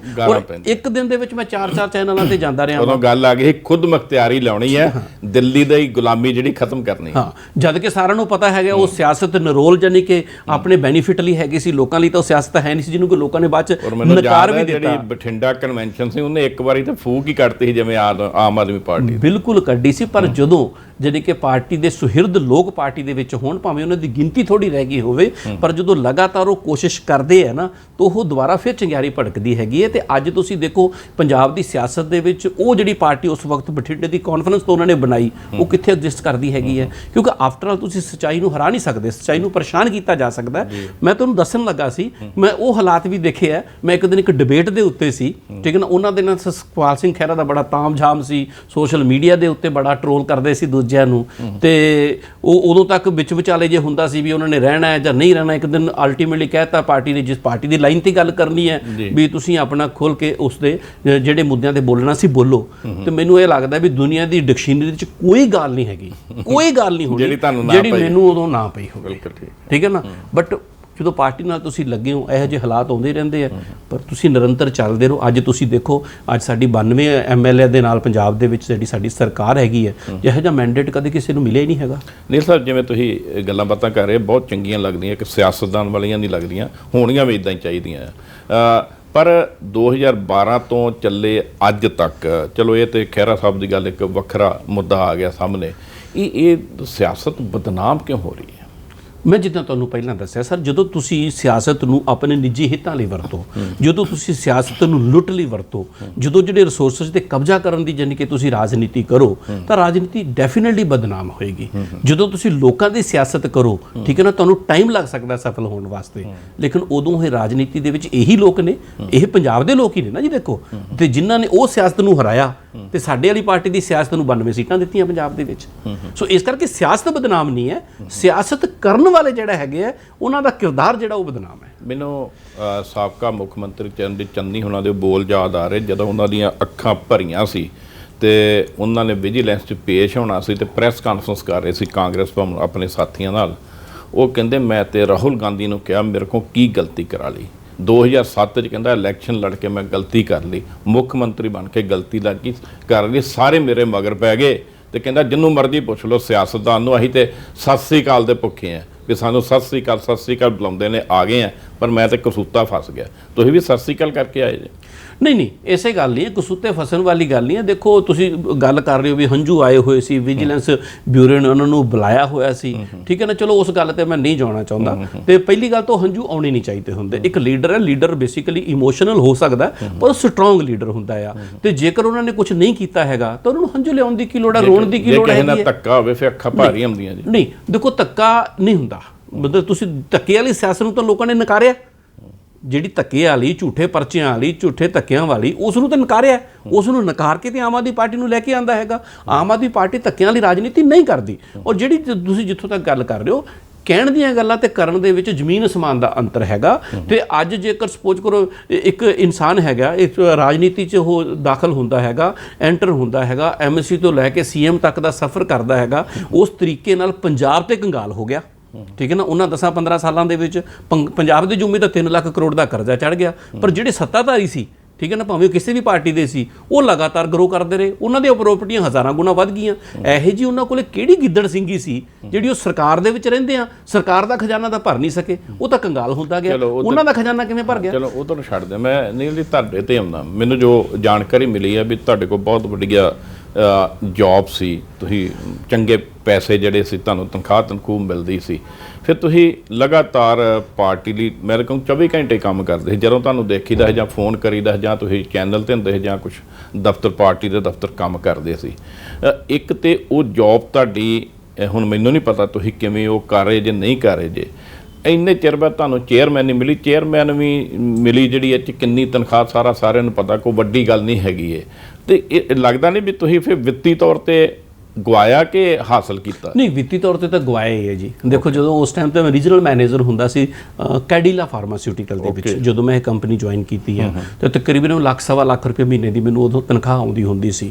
ਇੱਕ ਦਿਨ ਦੇ ਵਿੱਚ ਮੈਂ 4-4 ਚੈਨਲਾਂ ਤੇ ਜਾਂਦਾ ਰਿਹਾ। ਉਦੋਂ ਗੱਲ ਆ ਗਈ ਖੁਦ ਮੁਖਤਿਆਰੀ ਲਾਉਣੀ ਹੈ, ਦਿੱਲੀ ਦੀ ਗੁਲਾਮੀ ਜਿਹੜੀ ਖਤਮ ਕਰਨੀ। ਹਾਂ, ਜਦ ਕਿ ਸਾਰਿਆਂ ਨੂੰ ਪਤਾ ਹੈਗਾ ਉਹ ਸਿਆਸਤ ਨਿਰੋਲ ਜਾਨੀ ਕਿ ਆਪਣੇ ਬੈਨੀਫਿਟ ਲਈ ਹੈਗੀ ਸੀ, ਲੋਕਾਂ ਲਈ ਤਾਂ ਉਹ ਸਿਆਸਤ ਹੈ ਨਹੀਂ ਸੀ, ਜਿਹਨੂੰ ਕਿ ਲੋਕਾਂ ਨੇ ਬਾਅਦ 'ਚ ਨਕਾਰ ਵੀ ਦਿੱਤਾ। ਜਿਹੜੀ ਬਠਿੰਡਾ ਕਨਵੈਨਸ਼ਨ ਸੀ ਉਹਨੇ ਇੱਕ ਵਾਰੀ ਤਾਂ ਫੂਕ ਹੀ ਕੱਢਤੀ ਸੀ, ਜਿਵੇਂ ਆਮ ਆਦਮੀ ਪਾਰਟੀ ਬਿਲਕੁਲ ਕੱਢੀ ਸੀ। ਪਰ ਜਦੋਂ ਜਾਨੀ ਕਿ ਪਾਰਟੀ ਦੇ ਸੁਹਿਰਦ ਲੋਕ ਪਾਰਟੀ ਦੇ ਵਿੱਚ ਹੋਣ, ਭਾਵੇਂ ਉਹਨਾਂ ਦੀ ਗਿਣਤੀ ਥੋੜੀ ਰਹਿ ਗਈ ਹੋਵੇ, ਪਰ ਜਦੋਂ ਲਗਾਤਾਰ ਉਹ ਕੋਸ਼ਿਸ਼ ਕਰਦੇ ਆ ਨਾ, ਤਾਂ ਉਹ ਦੁਬਾਰਾ ਫਿਰ ਚੰਗਿਆੜੀ ਭੜਕਦੀ ਹੈਗੀ ਹੈ। ਤੇ ਅੱਜ ਤੁਸੀਂ ਦੇਖੋ ਪੰਜਾਬ ਦੀ ਸਿਆਸਤ ਦੇ ਵਿੱਚ ਉਹ ਜਿਹੜੀ ਪਾਰਟੀ ਉਸ ਵਕਤ ਬਠਿੰਡੇ ਦੀ ਕਾਨਫਰੰਸ ਤੋਂ ਉਹਨਾਂ ਨੇ ਬਣਾਈ, ਉਹ ਕਿੱਥੇ ਐਗਜ਼ਿਸਟ ਕਰਦੀ ਹੈਗੀ ਹੈ, ਕਿਉਂਕਿ ਆਫਟਰ ਆਲ ਤੁਸੀਂ ਸੱਚਾਈ ਨੂੰ ਹਰਾ ਨਹੀਂ ਸਕਦੇ, ਸੱਚਾਈ ਨੂੰ ਪਰੇਸ਼ਾਨ ਕੀਤਾ ਜਾ ਸਕਦਾ। ਮੈਂ ਤੁਹਾਨੂੰ ਦੱਸਣ ਲੱਗਾ ਸੀ, ਮੈਂ ਉਹ ਹਾਲਾਤ ਵੀ ਦੇਖੇ ਆ। ਮੈਂ ਇੱਕ ਦਿਨ ਇੱਕ ਡਿਬੇਟ ਦੇ ਉੱਤੇ ਸੀ, ਠੀਕ ਹੈ ਨਾ, ਉਹਨਾਂ ਦੇ ਨਾਲ ਸੁਖਪਾਲ ਸਿੰਘ ਖਹਿਰਾ ਦਾ ਬੜਾ ਤਾਮਝਾਮ ਸੀ, ਸੋਸ਼ਲ ਮੀਡੀਆ ਦੇ ਉੱਤੇ ਬੜਾ ਟਰੋਲ ਕਰਦੇ ਸੀ ਦੂਜਿਆਂ ਨੂੰ, ਤੇ ਉਹ ਉਦੋਂ ਤੱਕ ਵਿੱਚ ਵਿਚਾਲੇ ਜੇ ਹੁੰਦਾ ਸੀ ਵੀ ਉਹਨਾਂ ਨੇ ਰਹਿਣਾ ਹੈ ਜਾਂ ਨਹੀਂ ਰਹਿਣਾ। ਇੱਕ ਦਿਨ ਅਲਟੀਮੇਟਲੀ ਕਹਿਤਾ ਪਾਰਟੀ ਨੇ, ਜਿਸ ਪਾਰਟੀ ਦੀ ਲਾਈਨ ਤੇ ਗੱਲ ਕਰਨੀ ਹੈ ਵੀ ਤੁਸੀਂ ਆਪਣਾ ਖੋਲ ਕੇ ਉਸ ਦੇ ਜਿਹੜੇ ਮੁੱਦਿਆਂ ਤੇ ਬੋਲਣਾ ਸੀ ਬੋਲੋ। ਤੇ ਮੈਨੂੰ ਇਹ ਲੱਗਦਾ ਵੀ ਦੁਨੀਆ ਦੀ ਡਿਕਸ਼ਨਰੀ ਵਿੱਚ ਕੋਈ ਗੱਲ ਨਹੀਂ ਹੈਗੀ, ਕੋਈ ਗੱਲ ਨਹੀਂ ਹੋਣੀ ਜਿਹੜੀ ਮੈਨੂੰ ਉਦੋਂ ਨਾ ਪਈ ਹੋਵੇ, ਠੀਕ ਹੈ ਨਾ। ਬਟ ਜਦੋਂ ਪਾਰਟੀ ਨਾਲ ਤੁਸੀਂ ਲੱਗੇ ਹੋ, ਇਹੋ ਜਿਹੇ ਹਾਲਾਤ ਆਉਂਦੇ ਰਹਿੰਦੇ ਆ, ਪਰ ਤੁਸੀਂ ਨਿਰੰਤਰ ਚੱਲਦੇ ਰਹੋ। ਅੱਜ ਤੁਸੀਂ ਦੇਖੋ, ਅੱਜ ਸਾਡੀ 92 MLA ਦੇ ਨਾਲ ਪੰਜਾਬ ਦੇ ਵਿੱਚ ਜਿਹੜੀ ਸਾਡੀ ਸਰਕਾਰ ਹੈਗੀ ਹੈ, ਜਿਹੋ ਜਿਹਾ ਮੈਂਡੇਟ ਕਦੇ ਕਿਸੇ ਨੂੰ ਮਿਲਿਆ ਹੀ ਨਹੀਂ ਹੈਗਾ। ਨਹੀਂ ਸਰ, ਜਿਵੇਂ ਤੁਸੀਂ ਗੱਲਾਂ ਬਾਤਾਂ ਕਰ ਰਹੇ ਬਹੁਤ ਚੰਗੀਆਂ ਲੱਗਦੀਆਂ, ਕਿ ਸਿਆਸਤਦਾਨ ਵਾਲੀਆਂ ਨਹੀਂ ਲੱਗਦੀਆਂ, ਹੋਣੀਆਂ ਵੀ ਇਦਾਂ ਹੀ ਚਾਹੀਦੀਆਂ। ਪਰ 2012 ਤੋਂ ਚੱਲੇ ਅੱਜ ਤੱਕ, ਚਲੋ ਇਹ ਤੇ ਖਹਿਰਾ ਸਾਹਿਬ ਦੀ ਗੱਲ ਇੱਕ ਵੱਖਰਾ ਮੁੱਦਾ ਆ ਗਿਆ ਸਾਹਮਣੇ, ਇਹ ਸਿਆਸਤ ਬਦਨਾਮ ਕਿਉਂ ਹੋ ਰਹੀ ਹੈ? ਮੈਂ ਜਿੱਦਾਂ ਤੁਹਾਨੂੰ ਪਹਿਲਾਂ ਦੱਸਿਆ ਸਰ, ਜਦੋਂ ਤੁਸੀਂ ਸਿਆਸਤ ਨੂੰ ਆਪਣੇ ਨਿੱਜੀ ਹਿੱਤਾਂ ਲਈ ਵਰਤੋ, ਜਦੋਂ ਤੁਸੀਂ ਸਿਆਸਤ ਨੂੰ ਲੁੱਟ ਲਈ ਵਰਤੋ, ਜਦੋਂ ਜਿਹੜੇ ਰਿਸੋਰਸਸ ਤੇ ਕਬਜ਼ਾ ਕਰਨ ਦੀ ਜਾਨੀ ਕਿ ਤੁਸੀਂ ਰਾਜਨੀਤੀ ਕਰੋ, ਤਾਂ ਰਾਜਨੀਤੀ ਡੈਫੀਨਿਟਲੀ ਬਦਨਾਮ ਹੋਏਗੀ। ਜਦੋਂ ਤੁਸੀਂ ਲੋਕਾਂ ਦੀ ਸਿਆਸਤ ਕਰੋ, ਠੀਕ ਹੈ ਨਾ, ਤੁਹਾਨੂੰ ਟਾਈਮ ਲੱਗ ਸਕਦਾ ਸਫਲ ਹੋਣ ਵਾਸਤੇ, ਲੇਕਿਨ ਉਦੋਂ ਇਹ ਰਾਜਨੀਤੀ ਦੇ ਵਿੱਚ ਇਹੀ ਲੋਕ ਨੇ, ਇਹ ਪੰਜਾਬ ਦੇ ਲੋਕ ਹੀ ਨੇ ਨਾ ਜੀ ਦੇਖੋ, ਤੇ ਜਿਨ੍ਹਾਂ ਨੇ ਉਹ ਸਿਆਸਤ ਨੂੰ ਹਰਾਇਆ ਤੇ ਸਾਡੇ ਵਾਲੀ ਪਾਰਟੀ ਦੀ ਸਿਆਸਤ ਨੂੰ 92 ਸੀਟਾਂ ਦਿੱਤੀਆਂ ਪੰਜਾਬ ਦੇ ਵਿੱਚ। ਸੋ ਇਸ ਕਰਕੇ ਸਿਆਸਤ ਬਦਨਾਮ ਨਹੀਂ ਹੈ, ਸਿਆਸਤ ਕਰਨ ਵਾਲੇ ਜਿਹੜਾ ਹੈਗੇ ਆ ਉਹਨਾਂ ਦਾ ਕਿਰਦਾਰ ਜਿਹੜਾ ਉਹ ਬਦਨਾਮ ਹੈ। ਮੈਨੂੰ ਸਾਬਕਾ ਮੁੱਖ ਮੰਤਰੀ ਚੰਦੀ ਚੰਨੀ ਉਹਨਾਂ ਦੇ ਬੋਲ ਯਾਦ ਆ ਰਹੇ, ਜਦੋਂ ਉਹਨਾਂ ਦੀਆਂ ਅੱਖਾਂ ਭਰੀਆਂ ਸੀ ਤੇ ਉਹਨਾਂ ਨੇ ਵਿਜੀਲੈਂਸ 'ਚ ਪੇਸ਼ ਹੋਣਾ ਸੀ ਤੇ ਪ੍ਰੈਸ ਕਾਨਫਰੰਸ ਕਰ ਰਹੇ ਸੀ ਕਾਂਗਰਸ ਭਵਨ ਆਪਣੇ ਸਾਥੀਆਂ ਨਾਲ। ਉਹ ਕਹਿੰਦੇ ਮੈਂ ਤੇ ਰਾਹੁਲ ਗਾਂਧੀ ਨੂੰ ਕਿਹਾ ਮੇਰੇ ਕੋਲ ਕੀ ਗਲਤੀ ਕਰਾ ਲਈ, 2007 'ਚ ਕਹਿੰਦਾ ਇਲੈਕਸ਼ਨ ਲੜ ਕੇ ਮੈਂ ਗਲਤੀ ਕਰ ਲਈ, ਮੁੱਖ ਮੰਤਰੀ ਬਣ ਕੇ ਗਲਤੀ ਲੱਗੀ ਕਰ ਲਈ, ਸਾਰੇ ਮੇਰੇ ਮਗਰ ਪੈ ਗਏ। ਤੇ ਕਹਿੰਦਾ ਜਿਹਨੂੰ ਮਰਜ਼ੀ ਪੁੱਛ ਲਓ ਸਿਆਸਤਦਾਨ ਨੂੰ, ਅਸੀਂ ਤੇ ਸਤਿ ਸ੍ਰੀ ਅਕਾਲ ਦੇ ਭੁੱਖੇ ਆ ਵੀ ਸਾਨੂੰ ਸਤਿ ਸ੍ਰੀ ਅਕਾਲ ਬੁਲਾਉਂਦੇ ਨੇ, ਆ ਗਏ ਆ, ਪਰ ਮੈਂ ਤੇ ਕਸੂਤਾ ਫਸ ਗਿਆ। ਤੁਸੀਂ ਵੀ ਸਤਿ ਸ੍ਰੀ ਅਕਾਲ ਕਰਕੇ ਆਏ ਜੇ? ਨਹੀਂ, ਇਸੇ ਗੱਲ ਨਹੀਂ ਹੈ, ਕਸੂਤੇ ਫਸਣ ਵਾਲੀ ਗੱਲ ਨਹੀਂ ਹੈ। ਦੇਖੋ ਤੁਸੀਂ ਗੱਲ ਕਰ ਰਹੇ ਹੋ ਵੀ ਹੰਝੂ ਆਏ ਹੋਏ ਸੀ, ਵਿਜੀਲੈਂਸ ਬਿਊਰੋ ਨੇ ਉਹਨਾਂ ਨੂੰ ਬੁਲਾਇਆ ਹੋਇਆ ਸੀ, ਠੀਕ ਹੈ ਨਾ। ਚਲੋ ਉਸ ਗੱਲ ਤੇ ਮੈਂ ਨਹੀਂ ਜਾਣਾ ਚਾਹੁੰਦਾ। ਤੇ ਪਹਿਲੀ ਗੱਲ ਤਾਂ ਹੰਝੂ ਆਉਣੇ ਨਹੀਂ ਚਾਹੀਦੇ ਹੁੰਦੇ। ਇੱਕ ਲੀਡਰ ਹੈ, ਲੀਡਰ ਬੇਸਿਕਲੀ ਇਮੋਸ਼ਨਲ ਹੋ ਸਕਦਾ, ਪਰ ਸਟਰੋਂਗ ਲੀਡਰ ਹੁੰਦਾ ਆ। ਤੇ ਜੇਕਰ ਉਹਨਾਂ ਨੇ ਕੁਝ ਨਹੀਂ ਕੀਤਾ ਹੈਗਾ ਤਾਂ ਉਹਨਾਂ ਨੂੰ ਹੰਝੂ ਲਿਆਉਣ ਦੀ ਕੀ ਲੋੜ ਹੈ, ਰੋਣ ਦੀ ਕੀ ਲੋੜ ਹੈ? ਜੇ ਕਿਸੇ ਨਾਲ ਧੱਕਾ ਹੋਵੇ ਫਿਰ ਅੱਖਾਂ ਭਾਰੀ ਆਉਂਦੀਆਂ ਜੀ। ਨਹੀਂ ਦੇਖੋ, ਧੱਕਾ ਨਹੀਂ ਹੁੰਦਾ, ਮਤਲਬ ਤੁਸੀਂ ਧੱਕੇ ਵਾਲੀ ਸਿਆਸਤ ਨੂੰ ਤਾਂ ਲੋਕਾਂ ਨੇ ਨਕਾਰਿਆ। ਜਿਹੜੀ ਧੱਕੇ ਵਾਲੀ, ਝੂਠੇ ਪਰਚਿਆਂ ਵਾਲੀ, ਝੂਠੇ ਧੱਕਿਆਂ ਵਾਲੀ, ਉਸ ਨੂੰ ਤਾਂ ਨਕਾਰਿਆ। ਉਸ ਨੂੰ ਨਕਾਰ ਕੇ ਤੇ ਆਮ ਆਦਮੀ ਪਾਰਟੀ ਨੂੰ ਲੈ ਕੇ ਆਂਦਾ ਹੈਗਾ। ਆਮ ਆਦਮੀ ਪਾਰਟੀ ਧੱਕਿਆਂ ਵਾਲੀ ਰਾਜਨੀਤੀ ਨਹੀਂ ਕਰਦੀ। ਔਰ ਜਿਹੜੀ ਤੁਸੀਂ ਜਿੱਥੋਂ ਤੱਕ ਗੱਲ ਕਰ ਰਹੇ ਹੋ, ਕਹਿਣ ਦੀਆਂ ਗੱਲਾਂ ਤੇ ਕਰਨ ਦੇ ਵਿੱਚ ਜ਼ਮੀਨ ਅਸਮਾਨ ਦਾ ਅੰਤਰ ਹੈਗਾ। ਤੇ ਅੱਜ ਜੇਕਰ ਸਪੋਜ਼ ਕਰੋ ਇੱਕ ਇਨਸਾਨ ਹੈਗਾ, ਇੱਕ ਰਾਜਨੀਤੀ 'ਚ ਉਹ ਦਾਖਲ ਹੁੰਦਾ ਹੈਗਾ, ਐਂਟਰ ਹੁੰਦਾ ਹੈਗਾ, MSC ਤੋਂ ਲੈ ਕੇ CM ਤੱਕ ਦਾ ਸਫ਼ਰ ਕਰਦਾ ਹੈਗਾ, ਉਸ ਤਰੀਕੇ ਨਾਲ ਪੰਜਾਬ ਤੇ ਕੰਗਾਲ ਹੋ ਗਿਆ, ਠੀਕ ਹੈ ਨਾ। ਉਹਨਾਂ 10-15 ਸਾਲਾਂ ਦੇ ਵਿੱਚ ਪੰਜਾਬ ਦੇ ਜੁਮੇ ਤਾਂ 3 ਲੱਖ ਕਰੋੜ ਦਾ ਕਰਜ਼ਾ ਚੜ੍ਹ ਗਿਆ। ਪਰ ਜਿਹੜੇ ਸੱਤਾਧਾਰੀ ਸੀ, ਠੀਕ ਹੈ ਨਾ, ਭਾਵੇਂ ਕਿਸੇ ਵੀ ਪਾਰਟੀ ਦੇ ਸੀ, ਉਹ ਲਗਾਤਾਰ ਗਰੋ ਕਰਦੇ ਰਹੇ, ਉਹਨਾਂ ਦੀਆਂ ਪ੍ਰਾਪਰਟੀਆਂ ਹਜ਼ਾਰਾਂ ਗੁਣਾ ਵੱਧ ਗਈਆਂ। ਇਹੋ ਜਿਹੀ ਉਹਨਾਂ ਕੋਲੇ ਕਿਹੜੀ ਗਿੱਦੜ ਸਿੰਘੀ ਸੀ ਜਿਹੜੀ ਉਹ ਸਰਕਾਰ ਦੇ ਵਿੱਚ ਰਹਿੰਦੇ ਆ, ਸਰਕਾਰ ਦਾ ਖਜ਼ਾਨਾ ਤਾਂ ਭਰ ਨਹੀਂ ਸਕੇ, ਉਹ ਤਾਂ ਕੰਗਾਲ ਹੁੰਦਾ ਗਿਆ। ਉਹਨਾਂ ਦਾ ਖਜ਼ਾਨਾ ਕਿਵੇਂ ਭਰ ਗਿਆ? ਚਲੋ ਉਹ ਤੁਹਾਨੂੰ ਛੱਡ ਦਿਆਂ, ਮੈਂ ਨਹੀਂ ਤੁਹਾਡੇ ਤੇ ਆਉਂਦਾ। ਮੈਨੂੰ ਜੋ ਜਾਣਕਾਰੀ ਮਿਲੀ ਹੈ ਵੀ ਤੁਹਾਡੇ ਕੋਲ ਬਹੁਤ ਵੱਡੀਆਂ ਜੌਬ ਸੀ, ਤੁਸੀਂ ਚੰਗੇ ਪੈਸੇ ਜਿਹੜੇ ਸੀ, ਤੁਹਾਨੂੰ ਤਨਖਾਹ ਮਿਲਦੀ ਸੀ, ਫਿਰ ਤੁਸੀਂ ਲਗਾਤਾਰ ਪਾਰਟੀ ਲਈ ਮੇਰੇ ਕੋਲ 24 ਘੰਟੇ ਕੰਮ ਕਰਦੇ ਸੀ। ਜਦੋਂ ਤੁਹਾਨੂੰ ਦੇਖੀਦਾ ਹੈ ਜਾਂ ਫੋਨ ਕਰੀਦਾ ਜਾਂ ਤੁਸੀਂ ਚੈਨਲ 'ਤੇ ਹੁੰਦੇ ਸੀ ਜਾਂ ਕੁਛ ਦਫ਼ਤਰ ਪਾਰਟੀ ਦੇ ਦਫ਼ਤਰ ਕੰਮ ਕਰਦੇ ਸੀ। ਇੱਕ ਤਾਂ ਉਹ ਜੌਬ ਤੁਹਾਡੀ ਹੁਣ ਮੈਨੂੰ ਨਹੀਂ ਪਤਾ ਤੁਸੀਂ ਕਿਵੇਂ ਉਹ ਕਰ ਰਹੇ ਜੇ ਨਹੀਂ ਕਰ ਰਹੇ ਜੇ। ਇੰਨੇ ਚਿਰ ਬਾਅਦ ਤੁਹਾਨੂੰ ਚੇਅਰਮੈਨ ਨਹੀਂ ਮਿਲੀ, ਚੇਅਰਮੈਨ ਵੀ ਮਿਲੀ ਜਿਹੜੀ ਇਹ 'ਚ ਕਿੰਨੀ ਤਨਖਾਹ ਸਾਰਿਆਂ ਨੂੰ ਪਤਾ, ਕੋਈ ਵੱਡੀ ਗੱਲ ਨਹੀਂ ਹੈਗੀ ਹੈ। ਅਤੇ ਇਹ ਲੱਗਦਾ ਨਹੀਂ ਵੀ ਤੁਸੀਂ ਫਿਰ ਵਿੱਤੀ ਤੌਰ 'ਤੇ ਗਵਾਇਆ ਕਿ ਹਾਸਲ ਕੀਤਾ? ਨਹੀਂ, ਵਿੱਤੀ ਤੌਰ ਤੇ ਤਾਂ ਗਵਾਇਆ ਹੀ ਹੈ ਜੀ। ਦੇਖੋ, ਜਦੋਂ ਉਸ ਟਾਈਮ ਤੇ ਮੈਂ ਰੀਜਨਲ ਮੈਨੇਜਰ ਹੁੰਦਾ ਸੀ ਕੈਡੀਲਾ ਫਾਰਮਾਸਿਊਟੀਕਲ ਦੇ ਵਿੱਚ, ਜਦੋਂ ਮੈਂ ਇਹ ਕੰਪਨੀ ਜੁਆਇਨ ਕੀਤੀ ਹੈ, ਤੇ ਤਕਰੀਬਨ $1.25 ਲੱਖ ਮੈਨੂੰ ਮੈਨੂੰ ਉਦੋਂ ਤਨਖਾਹ ਆਉਂਦੀ ਹੁੰਦੀ ਸੀ।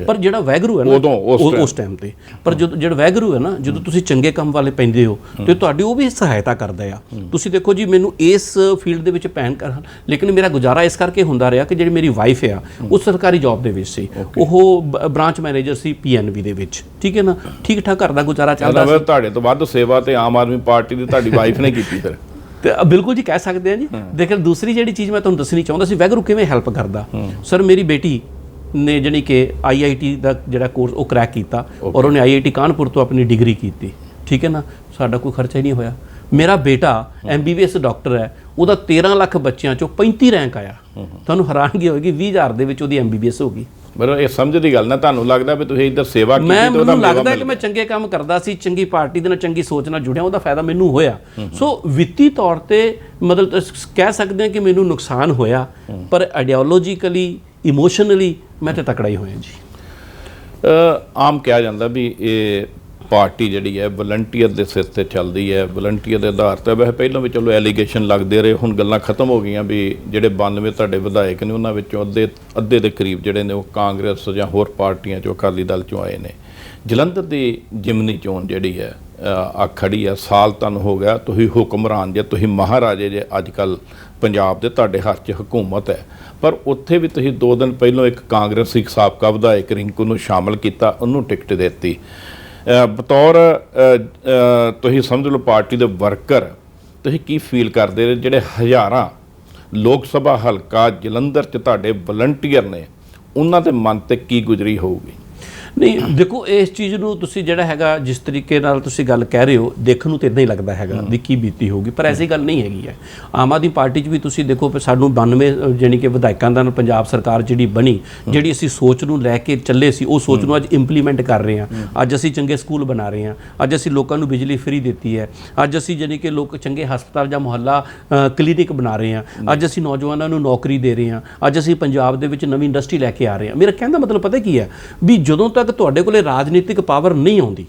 ਪਰ ਜਿਹੜਾ ਵੈਗਰੂ ਹੈ ਨਾ ਉਸ ਟਾਈਮ ਤੇ, ਪਰ ਜਿਹੜਾ ਵੈਗਰੂ ਹੈ ਨਾ, ਜਦੋਂ ਤੁਸੀਂ ਚੰਗੇ ਕੰਮ ਵਾਲੇ ਪੈਂਦੇ ਹੋ ਤੇ ਤੁਹਾਡੀ ਉਹ ਵੀ ਸਹਾਇਤਾ ਕਰਦਾ ਆ। ਤੁਸੀਂ ਦੇਖੋ ਜੀ, ਮੈਨੂੰ ਇਸ ਫੀਲਡ ਦੇ ਵਿੱਚ ਪੈਣ ਕਰ, ਲੇਕਿਨ ਮੇਰਾ ਗੁਜ਼ਾਰਾ ਇਸ ਕਰਕੇ ਹੁੰਦਾ ਰਿਹਾ ਕਿ ਜਿਹੜੀ ਮੇਰੀ ਵਾਈਫ ਆ ਉਹ ਸਰਕਾਰੀ ਜੌਬ ਦੇ ਵਿੱਚ ਸੀ, ਉਹ ਬ੍ਰਾਂਚ ਮੈਨੇਜਰ ਸੀ PNB ਦੇ ਵਿੱਚ, ਠੀਕ ਹੈ ਨਾ, ਠੀਕ ਠਾਕ ਘਰ ਦਾ ਗੁਜ਼ਾਰਾ ਚੱਲਦਾ ਸੀ। ਤੁਹਾਡੇ ਤੋਂ ਵੱਧ ਸੇਵਾ ਤੇ ਆਮ ਆਦਮੀ ਪਾਰਟੀ ਦੀ ਤੁਹਾਡੀ ਵਾਈਫ ਨੇ ਕੀਤੀ ਫਿਰ? ਤੇ ਬਿਲਕੁਲ ਜੀ, ਕਹਿ ਸਕਦੇ ਹਾਂ ਜੀ। ਦੇਖੋ, ਦੂਸਰੀ ਜਿਹੜੀ ਚੀਜ਼ ਮੈਂ ਤੁਹਾਨੂੰ ਦੱਸਣੀ ਚਾਹੁੰਦਾ ਸੀ, ਵੈਗਰੂ ਕਿਵੇਂ ਹੈਲਪ ਕਰਦਾ। ਸਰ, ਮੇਰੀ ਬੇਟੀ ਨੇ ਜਾਣੀ ਕਿ IIT ਦਾ ਜਿਹੜਾ ਕੋਰਸ ਉਹ ਕਰੈਕ ਕੀਤਾ, ਔਰ ਉਹਨੇ IIT ਕਾਨਪੁਰ ਤੋਂ ਆਪਣੀ ਡਿਗਰੀ ਕੀਤੀ, ਠੀਕ ਹੈ ਨਾ, ਸਾਡਾ ਕੋਈ ਖਰਚਾ ਹੀ ਨਹੀਂ ਹੋਇਆ। ਮੇਰਾ ਬੇਟਾ MBBS ਡਾਕਟਰ ਹੈ, ਉਹਦਾ 13 ਲੱਖ ਬੱਚਿਆਂ ਚੋਂ 35 ਰੈਂਕ ਆਇਆ। ਤੁਹਾਨੂੰ ਹੈਰਾਨਗੀ ਹੋਏਗੀ, 20,000 ਦੇ ਵਿੱਚ ਉਹਦੀ MBBS ਹੋ ਗਈ। ਪਰ ਇਹ ਸਮਝ ਦੀ ਗੱਲ ਨਾ, ਤੁਹਾਨੂੰ ਲੱਗਦਾ ਵੀ ਤੁਸੀਂ ਇੱਧਰ ਸੇਵਾ ਕੀਤੀ ਤੇ ਉਹਦਾ ਮੈਨੂੰ ਲੱਗਦਾ ਕਿ ਮੈਂ ਚੰਗੇ ਕੰਮ ਕਰਦਾ ਸੀ, ਚੰਗੀ ਪਾਰਟੀ ਦੇ ਨਾਲ, ਚੰਗੀ ਸੋਚ ਨਾਲ ਜੁੜਿਆ, ਉਹਦਾ ਫਾਇਦਾ ਮੈਨੂੰ ਹੋਇਆ। ਸੋ ਵਿੱਤੀ ਤੌਰ ਤੇ ਮਤਲਬ ਕਹਿ ਸਕਦੇ ਹਾਂ ਕਿ ਮੈਨੂੰ ਨੁਕਸਾਨ ਹੋਇਆ, ਪਰ ਆਈਡੀਓਲੋਜੀਕਲੀ, ਇਮੋਸ਼ਨਲੀ ਮੈਂ ਤਾਂ ਤਕੜਾ ਹੀ ਹੋਇਆ ਜੀ। ਆਮ ਕਿਹਾ ਜਾਂਦਾ ਵੀ ਇਹ ਪਾਰਟੀ ਜਿਹੜੀ ਹੈ ਵਲੰਟੀਅਰ ਦੇ ਸਿਰ ਤੇ ਚੱਲਦੀ ਹੈ, ਵਲੰਟੀਅਰ ਦੇ ਆਧਾਰ 'ਤੇ। ਵੈਸੇ ਪਹਿਲਾਂ ਵੀ ਚਲੋ ਐਲੀਗੇਸ਼ਨ ਲੱਗਦੇ ਰਹੇ, ਹੁਣ ਗੱਲਾਂ ਖਤਮ ਹੋ ਗਈਆਂ ਵੀ ਜਿਹੜੇ 92 ਤੁਹਾਡੇ ਵਿਧਾਇਕ ਨੇ ਉਹਨਾਂ ਵਿੱਚੋਂ ਅੱਧੇ ਦੇ ਕਰੀਬ ਜਿਹੜੇ ਨੇ ਉਹ ਕਾਂਗਰਸ ਜਾਂ ਹੋਰ ਪਾਰਟੀਆਂ 'ਚੋਂ, ਅਕਾਲੀ ਦਲ 'ਚੋਂ ਆਏ ਨੇ। ਜਲੰਧਰ ਦੀ ਜਿਮਨੀ ਚੋਣ ਜਿਹੜੀ ਹੈ ਆ ਖੜੀ ਆ, ਸਾਲ ਤੁਹਾਨੂੰ ਹੋ ਗਿਆ, ਤੁਸੀਂ ਹੁਕਮਰਾਨ ਜੇ, ਤੁਸੀਂ ਮਹਾਰਾਜੇ ਜੇ ਅੱਜ ਕੱਲ੍ਹ ਪੰਜਾਬ ਦੇ, ਤੁਹਾਡੇ ਹੱਥ 'ਚ ਹਕੂਮਤ ਹੈ। ਪਰ ਉੱਥੇ ਵੀ ਤੁਸੀਂ 2 ਦਿਨ ਪਹਿਲਾਂ ਇੱਕ ਕਾਂਗਰਸੀ ਸਾਬਕਾ ਵਿਧਾਇਕ ਰਿੰਕੂ ਨੂੰ ਸ਼ਾਮਲ ਕੀਤਾ, ਉਹਨੂੰ ਟਿਕਟ ਦਿੱਤੀ। ਬਤੌਰ ਤੁਸੀਂ ਸਮਝ ਲਓ ਪਾਰਟੀ ਦੇ ਵਰਕਰ, ਤੁਸੀਂ ਕੀ ਫੀਲ ਕਰਦੇ ਜਿਹੜੇ ਹਜ਼ਾਰਾਂ ਲੋਕ ਸਭਾ ਹਲਕਾ ਜਲੰਧਰ 'ਚ ਤੁਹਾਡੇ ਵਲੰਟੀਅਰ ਨੇ, ਉਹਨਾਂ ਦੇ ਮਨ 'ਤੇ ਕੀ ਗੁਜ਼ਰੀ ਹੋਊਗੀ? ਨਹੀਂ, ਦੇਖੋ, ਇਸ ਚੀਜ਼ ਨੂੰ ਤੁਸੀਂ ਜਿਹੜਾ ਹੈਗਾ ਜਿਸ ਤਰੀਕੇ ਨਾਲ ਤੁਸੀਂ ਗੱਲ ਕਹਿ ਰਹੇ ਹੋ, ਦੇਖਣ ਨੂੰ ਤਾਂ ਇੱਦਾਂ ਹੀ ਲੱਗਦਾ ਹੈਗਾ ਵੀ ਕੀ ਬੀਤੀ ਹੋਊਗੀ, ਪਰ ਐਸੀ ਗੱਲ ਨਹੀਂ ਹੈਗੀ ਹੈ। ਆਮ ਆਦਮੀ ਪਾਰਟੀ 'ਚ ਵੀ ਤੁਸੀਂ ਦੇਖੋ, ਸਾਨੂੰ 92 ਜਾਣੀ ਕਿ ਵਿਧਾਇਕਾਂ ਦਾ ਪੰਜਾਬ ਸਰਕਾਰ ਜਿਹੜੀ ਬਣੀ, ਜਿਹੜੀ ਅਸੀਂ ਸੋਚ ਨੂੰ ਲੈ ਕੇ ਚੱਲੇ ਸੀ, ਉਹ ਸੋਚ ਨੂੰ ਅੱਜ ਇੰਪਲੀਮੈਂਟ ਕਰ ਰਹੇ ਹਾਂ। ਅੱਜ ਅਸੀਂ ਚੰਗੇ ਸਕੂਲ ਬਣਾ ਰਹੇ ਹਾਂ, ਅੱਜ ਅਸੀਂ ਲੋਕਾਂ ਨੂੰ ਬਿਜਲੀ ਫ੍ਰੀ ਦਿੱਤੀ ਹੈ, ਅੱਜ ਅਸੀਂ ਜਾਣੀ ਕਿ ਚੰਗੇ ਹਸਪਤਾਲ ਜਾਂ ਮੁਹੱਲਾ ਕਲੀਨਿਕ ਬਣਾ ਰਹੇ ਹਾਂ, ਅੱਜ ਅਸੀਂ ਨੌਜਵਾਨਾਂ ਨੂੰ ਨੌਕਰੀ ਦੇ ਰਹੇ ਹਾਂ, ਅੱਜ ਅਸੀਂ ਪੰਜਾਬ ਦੇ ਵਿੱਚ ਨਵੀਂ ਇੰਡਸਟਰੀ ਲੈ ਕੇ ਆ ਰਹੇ ਹਾਂ। ਮੇਰਾ ਕਹਿਣ ਦਾ ਮਤਲਬ ਪਤਾ ਕੀ ਹੈ, ਵੀ ਜਦੋਂ ਤੱਕ ਤੁਹਾਡੇ ਕੋਲੇ ਰਾਜਨੀਤਿਕ ਪਾਵਰ ਨਹੀਂ ਆਉਂਦੀ,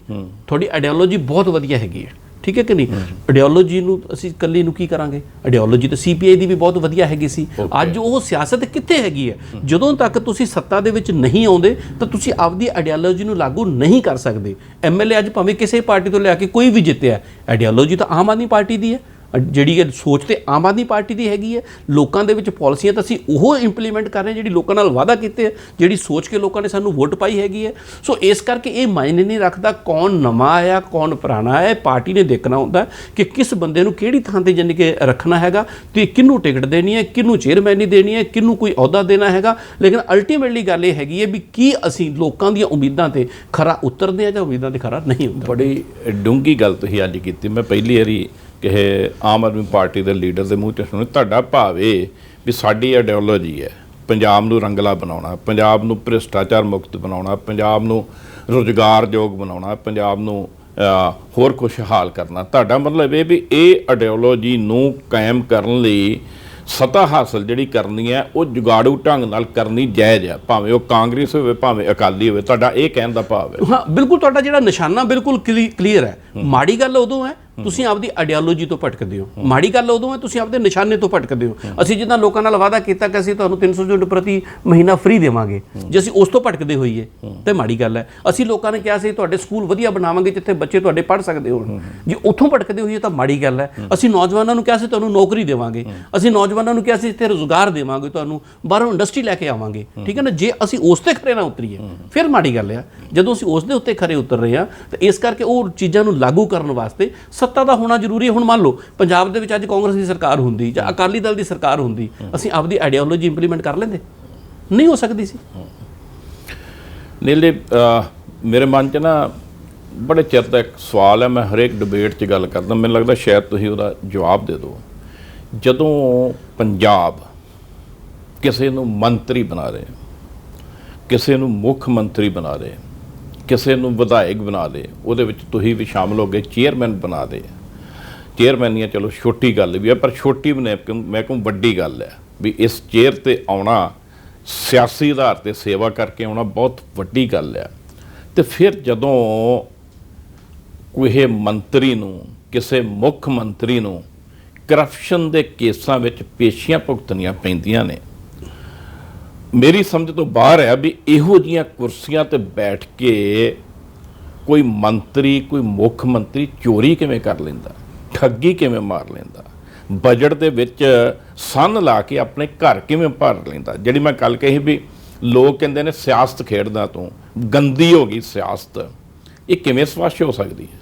ਤੁਹਾਡੀ ਆਈਡੀਓਲੋਜੀ ਬਹੁਤ ਵਧੀਆ ਹੈਗੀ ਹੈ, ਠੀਕ ਹੈ ਕਿ ਨਹੀਂ, ਆਈਡੀਓਲੋਜੀ ਨੂੰ ਅਸੀਂ ਇਕੱਲੀ ਨੂੰ ਕੀ ਕਰਾਂਗੇ? ਆਈਡੀਓਲੋਜੀ ਤਾਂ CPI ਦੀ ਵੀ ਬਹੁਤ ਵਧੀਆ ਹੈਗੀ ਸੀ। ਅੱਜ ਉਹ ਸਿਆਸਤ ਕਿੱਥੇ ਹੈਗੀ ਹੈ? ਜਦੋਂ ਤੱਕ ਤੁਸੀਂ ਸੱਤਾ ਦੇ ਵਿੱਚ ਨਹੀਂ ਆਉਂਦੇ ਤਾਂ ਤੁਸੀਂ ਆਪਦੀ ਆਈਡੀਓਲੋਜੀ ਨੂੰ ਲਾਗੂ ਨਹੀਂ ਕਰ ਸਕਦੇ। MLA ਅੱਜ ਭਾਵੇਂ ਕਿਸੇ ਪਾਰਟੀ ਤੋਂ ਲਿਆ ਕੇ ਕੋਈ ਵੀ ਜਿੱਤਿਆ, ਆਈਡੀਓਲੋਜੀ ਤਾਂ ਆਮ ਆਦਮੀ ਪਾਰਟੀ ਦੀ ਹੈ, ਜਿਹੜੀ ਇਹ ਸੋਚ ਤੇ ਆਮ ਆਦਮੀ ਪਾਰਟੀ ਦੀ ਹੈਗੀ ਹੈ। ਲੋਕਾਂ ਦੇ ਵਿੱਚ ਪਾਲਿਸੀਆਂ ਤਾਂ ਅਸੀਂ ਉਹ ਇੰਪਲੀਮੈਂਟ ਕਰ ਰਹੇ ਜਿਹੜੀ ਲੋਕਾਂ ਨਾਲ ਵਾਅਦਾ ਕੀਤੇ ਹੈ, ਜਿਹੜੀ ਸੋਚ ਕੇ ਲੋਕਾਂ ਨੇ ਸਾਨੂੰ ਵੋਟ ਪਾਈ ਹੈਗੀ ਹੈ। ਸੋ ਇਸ ਕਰਕੇ ਇਹ ਮਾਇਨੇ ਨਹੀਂ ਰੱਖਦਾ ਕੌਣ ਨਵਾਂ ਆਇਆ ਕੌਣ ਪੁਰਾਣਾ ਆਇਆ, ਪਾਰਟੀ ਨੇ ਦੇਖਣਾ ਹੁੰਦਾ ਕਿ ਕਿਸ ਬੰਦੇ ਨੂੰ ਕਿਹੜੀ ਥਾਂ ਤੇ ਜਾਣੀ ਕਿ ਰੱਖਣਾ ਹੈਗਾ, ਤੇ ਕਿਹਨੂੰ ਟਿਕਟ ਦੇਣੀ ਹੈ, ਕਿਹਨੂੰ ਚੇਅਰਮੈਨੀ ਦੇਣੀ ਹੈ, ਕਿਹਨੂੰ ਕੋਈ ਅਹੁਦਾ ਦੇਣਾ ਹੈਗਾ। ਲੇਕਿਨ ਅਲਟੀਮੇਟਲੀ ਗੱਲ ਇਹ ਹੈਗੀ ਹੈ ਵੀ ਕੀ ਅਸੀਂ ਲੋਕਾਂ ਦੀਆਂ ਉਮੀਦਾਂ ਤੇ ਖਰਾ ਉਤਰਦੇ ਹਾਂ ਜਾਂ ਉਮੀਦਾਂ ਤੇ ਖਰਾ ਨਹੀਂ ਹੁੰਦਾ। ਬੜੀ ਡੂੰਘੀ ਗੱਲ ਤੁਸੀਂ ਅੱਜ ਕੀਤੀ। ਮੈਂ ਪਹਿਲੀ ਵਾਰੀ ਕਿਸੇ ਆਮ ਆਦਮੀ ਪਾਰਟੀ ਦੇ ਲੀਡਰ ਦੇ ਮੂੰਹ 'ਚ ਸੁਣੀ। ਤੁਹਾਡਾ ਭਾਵ ਇਹ ਵੀ ਸਾਡੀ ਆਈਡੀਓਲੋਜੀ ਹੈ ਪੰਜਾਬ ਨੂੰ ਰੰਗਲਾ ਬਣਾਉਣਾ, ਪੰਜਾਬ ਨੂੰ ਭ੍ਰਿਸ਼ਟਾਚਾਰ ਮੁਕਤ ਬਣਾਉਣਾ, ਪੰਜਾਬ ਨੂੰ ਰੁਜ਼ਗਾਰਯੋਗ ਬਣਾਉਣਾ, ਪੰਜਾਬ ਨੂੰ ਹੋਰ ਖੁਸ਼ਹਾਲ ਕਰਨਾ। ਤੁਹਾਡਾ ਮਤਲਬ ਇਹ ਵੀ ਇਹ ਆਈਡੀਓਲੋਜੀ ਨੂੰ ਕਾਇਮ ਕਰਨ ਲਈ ਸਤਾ ਹਾਸਲ ਜਿਹੜੀ ਕਰਨੀ ਹੈ ਉਹ ਜੁਗਾੜੂ ਢੰਗ ਨਾਲ ਕਰਨੀ ਜਾਇਜ਼ ਹੈ, ਭਾਵੇਂ ਉਹ ਕਾਂਗਰਸ ਹੋਵੇ ਭਾਵੇਂ ਅਕਾਲੀ ਹੋਵੇ। ਤੁਹਾਡਾ ਇਹ ਕਹਿਣ ਦਾ ਭਾਵ ਹੈ? ਹਾਂ, ਬਿਲਕੁਲ, ਤੁਹਾਡਾ ਜਿਹੜਾ ਨਿਸ਼ਾਨਾ ਬਿਲਕੁਲ ਕਲੀਅਰ ਹੈ। ਮਾੜੀ ਗੱਲ ਉਦੋਂ ਹੈ ਤੁਸੀਂ ਆਪਦੀ ਆਈਡੀਓਲੋਜੀ ਤੋਂ ਭਟਕਦੇ ਹੋ, ਮਾੜੀ ਗੱਲ ਉਦੋਂ ਹੈ ਤੁਸੀਂ ਆਪਦੇ ਨਿਸ਼ਾਨੇ ਤੋਂ ਭਟਕਦੇ ਹੋ। ਅਸੀਂ ਜਿੱਦਾਂ ਲੋਕਾਂ ਨਾਲ ਵਾਅਦਾ ਕੀਤਾ ਕਿ ਅਸੀਂ ਤੁਹਾਨੂੰ 300 ਯੂਨਿਟ ਪ੍ਰਤੀ ਮਹੀਨਾ ਫ੍ਰੀ ਦੇਵਾਂਗੇ, ਜੇ ਅਸੀਂ ਉਸ ਤੋਂ ਭਟਕਦੇ ਹੋਈਏ ਤੇ ਮਾੜੀ ਗੱਲ ਹੈ। ਅਸੀਂ ਲੋਕਾਂ ਨੇ ਕਿਹਾ ਸੀ ਤੁਹਾਡੇ ਸਕੂਲ ਵਧੀਆ ਬਣਾਵਾਂਗੇ ਜਿੱਥੇ ਬੱਚੇ ਤੁਹਾਡੇ ਪੜ੍ਹ ਸਕਦੇ ਹੋਣ, ਜੇ ਉੱਥੋਂ ਭਟਕਦੇ ਹੋਈਏ ਤਾਂ ਮਾੜੀ ਗੱਲ ਹੈ। ਅਸੀਂ ਨੌਜਵਾਨਾਂ ਨੂੰ ਕਿਹਾ ਸੀ ਤੁਹਾਨੂੰ ਨੌਕਰੀ ਦੇਵਾਂਗੇ, ਅਸੀਂ ਨੌਜਵਾਨਾਂ ਨੂੰ ਕਿਹਾ ਸੀ ਇੱਥੇ ਰੁਜ਼ਗਾਰ ਦੇਵਾਂਗੇ, ਤੁਹਾਨੂੰ ਬਾਹਰੋਂ ਇੰਡਸਟਰੀ ਲੈ ਕੇ ਆਵਾਂਗੇ, ਠੀਕ ਹੈ ਨਾ। ਜੇ ਅਸੀਂ ਉਸ ਤੇ ਖਰੇ ਨਾ ਉਤਰੀਏ ਫਿਰ ਮਾੜੀ ਗੱਲ ਹੈ। ਜਦੋਂ ਅਸੀਂ ਉਸ ਦੇ ਉੱਤੇ ਖਰੇ ਉਤਰ ਰਹੇ ਹਾਂ ਤਾਂ ਇਸ ਕਰਕੇ ਉਹ ਚੀਜ਼ਾਂ ਨੂੰ ਲਾਗੂ ਕਰਨ ਵਾਸਤੇ ਸੱਤਾ ਦਾ ਹੋਣਾ ਜ਼ਰੂਰੀ ਹੈ। ਹੁਣ ਮੰਨ ਲਓ ਪੰਜਾਬ ਦੇ ਵਿੱਚ ਅੱਜ ਕਾਂਗਰਸ ਦੀ ਸਰਕਾਰ ਹੁੰਦੀ ਜਾਂ ਅਕਾਲੀ ਦਲ ਦੀ ਸਰਕਾਰ ਹੁੰਦੀ, ਅਸੀਂ ਆਪਦੀ ਆਈਡੀਓਲੋਜੀ ਇੰਪਲੀਮੈਂਟ ਕਰ ਲੈਂਦੇ? ਨਹੀਂ ਹੋ ਸਕਦੀ ਸੀ। ਨੀਲੇ ਮੇਰੇ ਮਨ 'ਚ ਨਾ ਬੜੇ ਚਿਰ ਦਾ ਇੱਕ ਸਵਾਲ ਹੈ, ਮੈਂ ਹਰੇਕ ਡਿਬੇਟ 'ਚ ਗੱਲ ਕਰਦਾ, ਮੈਨੂੰ ਲੱਗਦਾ ਸ਼ਾਇਦ ਤੁਸੀਂ ਉਹਦਾ ਜਵਾਬ ਦੇ ਦਿਓ। ਜਦੋਂ ਪੰਜਾਬ ਕਿਸੇ ਨੂੰ ਮੰਤਰੀ ਬਣਾ ਰਹੇ, ਕਿਸੇ ਨੂੰ ਮੁੱਖ ਮੰਤਰੀ ਬਣਾ ਰਹੇ, ਕਿਸੇ ਨੂੰ ਵਿਧਾਇਕ ਬਣਾ ਦੇ, ਉਹਦੇ ਵਿੱਚ ਤੁਸੀਂ ਵੀ ਸ਼ਾਮਲ ਹੋ ਗਏ, ਚੇਅਰਮੈਨ ਬਣਾ ਦੇ। ਚੇਅਰਮੈਨੀਆਂ ਚਲੋ ਛੋਟੀ ਗੱਲ ਵੀ ਹੈ, ਪਰ ਛੋਟੀ ਵੀ ਮੈਂ ਕਹੂੰ ਵੱਡੀ ਗੱਲ ਹੈ ਵੀ ਇਸ ਚੇਅਰ 'ਤੇ ਆਉਣਾ, ਸਿਆਸੀ ਆਧਾਰ 'ਤੇ ਸੇਵਾ ਕਰਕੇ ਆਉਣਾ ਬਹੁਤ ਵੱਡੀ ਗੱਲ ਹੈ। ਅਤੇ ਫਿਰ ਜਦੋਂ ਕੋਈ ਮੰਤਰੀ ਨੂੰ, ਕਿਸੇ ਮੁੱਖ ਮੰਤਰੀ ਨੂੰ ਕਰਪਸ਼ਨ ਦੇ ਕੇਸਾਂ ਵਿੱਚ ਪੇਸ਼ੀਆਂ ਭੁਗਤਣੀਆਂ ਪੈਂਦੀਆਂ ਨੇ, ਮੇਰੀ ਸਮਝ ਤੋਂ ਬਾਹਰ ਹੈ ਵੀ ਇਹੋ ਜਿਹੀਆਂ ਕੁਰਸੀਆਂ 'ਤੇ ਬੈਠ ਕੇ ਕੋਈ ਮੰਤਰੀ, ਕੋਈ ਮੁੱਖ ਮੰਤਰੀ ਚੋਰੀ ਕਿਵੇਂ ਕਰ ਲੈਂਦਾ, ਠੱਗੀ ਕਿਵੇਂ ਮਾਰ ਲੈਂਦਾ, ਬਜਟ ਦੇ ਵਿੱਚ ਸੰਨ ਲਾ ਕੇ ਆਪਣੇ ਘਰ ਕਿਵੇਂ ਭਰ ਲੈਂਦਾ। ਜਿਹੜੀ ਮੈਂ ਗੱਲ ਕਹੀ ਵੀ ਲੋਕ ਕਹਿੰਦੇ ਨੇ ਸਿਆਸਤ ਖੇਡਦਾ ਤੂੰ, ਗੰਦੀ ਹੋ ਗਈ ਸਿਆਸਤ, ਇਹ ਕਿਵੇਂ ਸਪਸ਼ਟ ਹੋ ਸਕਦੀ ਹੈ?